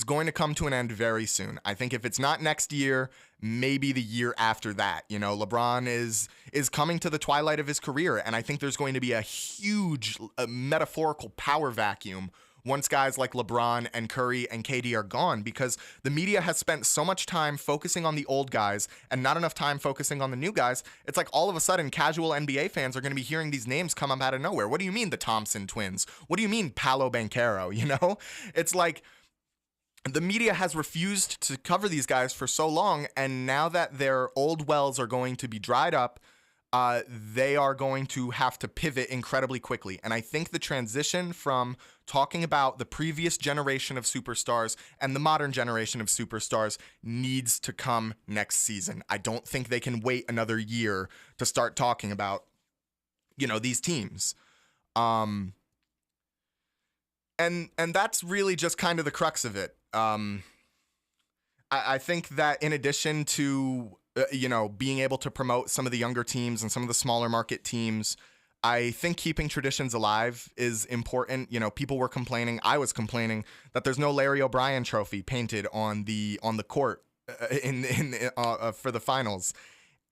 S2: going to come to an end very soon. I think if it's not next year, maybe the year after that. LeBron is coming to the twilight of his career, and I think there's going to be a huge metaphorical power vacuum once guys like LeBron and Curry and KD are gone, because the media has spent so much time focusing on the old guys and not enough time focusing on the new guys. It's like all of a sudden casual NBA fans are going to be hearing these names come up out of nowhere. What do you mean the Thompson twins? What do you mean Paolo Banchero? It's like the media has refused to cover these guys for so long, and now that their old wells are going to be dried up, they are going to have to pivot incredibly quickly. And I think the transition from talking about the previous generation of superstars and the modern generation of superstars needs to come next season. I don't think they can wait another year to start talking about, these teams. And that's really just kind of the crux of it. I think that in addition to being able to promote some of the younger teams and some of the smaller market teams, I think keeping traditions alive is important. People were complaining, I was complaining, that there's no Larry O'Brien trophy painted on the court for the finals.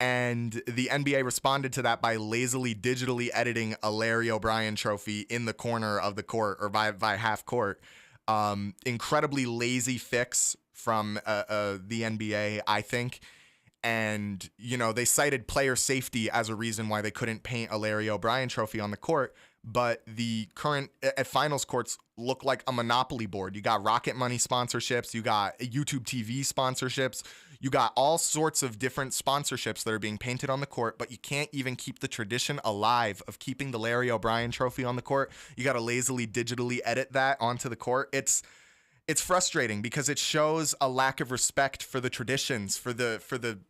S2: And the NBA responded to that by lazily digitally editing a Larry O'Brien trophy in the corner of the court, or by half court. Incredibly lazy fix from the NBA, I think. And, they cited player safety as a reason why they couldn't paint a Larry O'Brien trophy on the court. But the current finals courts look like a monopoly board. You got Rocket Money sponsorships. You got YouTube TV sponsorships. You got all sorts of different sponsorships that are being painted on the court, but you can't even keep the tradition alive of keeping the Larry O'Brien trophy on the court. You got to lazily digitally edit that onto the court. It's frustrating because it shows a lack of respect for the traditions, for the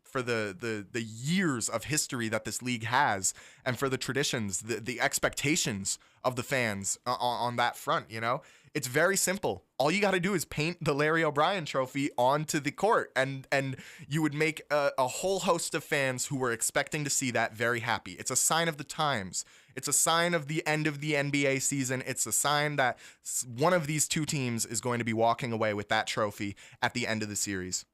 S2: years of history that this league has, and for the traditions, the expectations of the fans on that front. It's very simple. All you got to do is paint the Larry O'Brien trophy onto the court, and you would make a whole host of fans who were expecting to see that very happy. It's a sign of the times. It's a sign of the end of the NBA season. It's a sign that one of these two teams is going to be walking away with that trophy at the end of the series.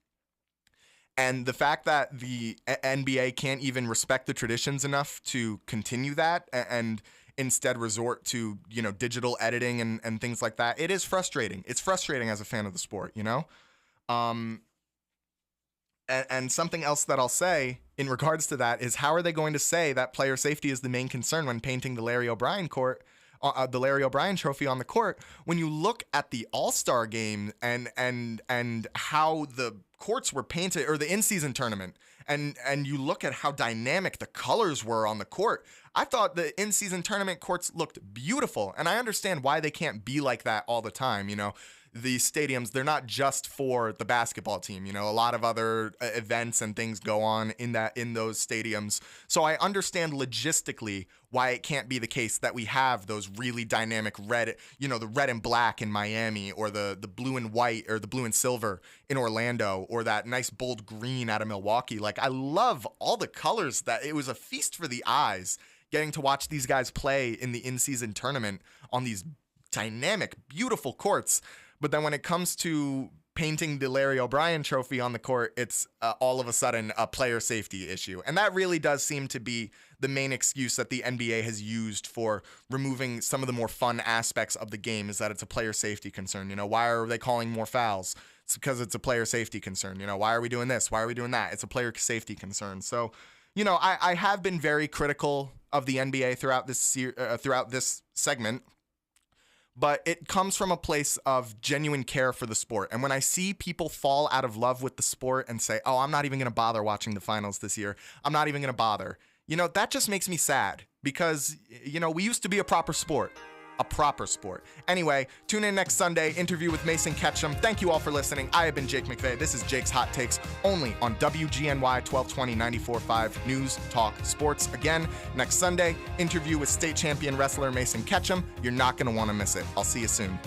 S2: And the fact that the NBA can't even respect the traditions enough to continue that and instead resort to, digital editing and things like that, it is frustrating. It's frustrating as a fan of the sport, And something else that I'll say in regards to that is, how are they going to say that player safety is the main concern when painting the Larry O'Brien the Larry O'Brien trophy on the court, when you look at the All-Star game and how the courts were painted, or the in-season tournament, and you look at how dynamic the colors were on the court, I thought the in-season tournament courts looked beautiful. And I understand why they can't be like that all the time. You know, these stadiums, they're not just for the basketball team. You know, a lot of other events and things go on in those stadiums. So I understand logistically why it can't be the case that we have those really dynamic red, you know, the red and black in Miami, or the blue and white, or the blue and silver in Orlando, or that nice bold green out of Milwaukee. Like, I love all the colors. That it was a feast for the eyes getting to watch these guys play in the in-season tournament on these dynamic, beautiful courts. But then when it comes to painting the Larry O'Brien trophy on the court, it's all of a sudden a player safety issue. And that really does seem to be the main excuse that the NBA has used for removing some of the more fun aspects of the game, is that it's a player safety concern. You know, why are they calling more fouls? It's because it's a player safety concern. You know, why are we doing this? Why are we doing that? It's a player safety concern. So, you know, I have been very critical of the NBA throughout this segment, but it comes from a place of genuine care for the sport. And when I see people fall out of love with the sport and say, oh, I'm not even going to bother watching the finals this year, I'm not even going to bother, you know, that just makes me sad, because, you know, we used to be a proper sport. Anyway, tune in next Sunday, interview with Mason Ketchum. Thank you all for listening. I have been Jake McVey. This is Jake's Hot Takes, only on WGNY 1220 94.5 News Talk Sports. Again, next Sunday, interview with state champion wrestler Mason Ketchum. You're not going to want to miss it. I'll see you soon.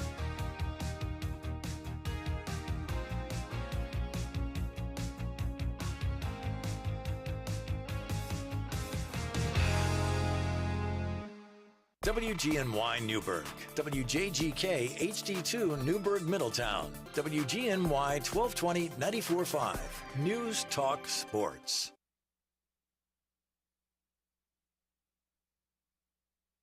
S1: WGNY Newburgh, WJGK HD2 Newburgh Middletown, WGNY 1220 94.5 News Talk Sports.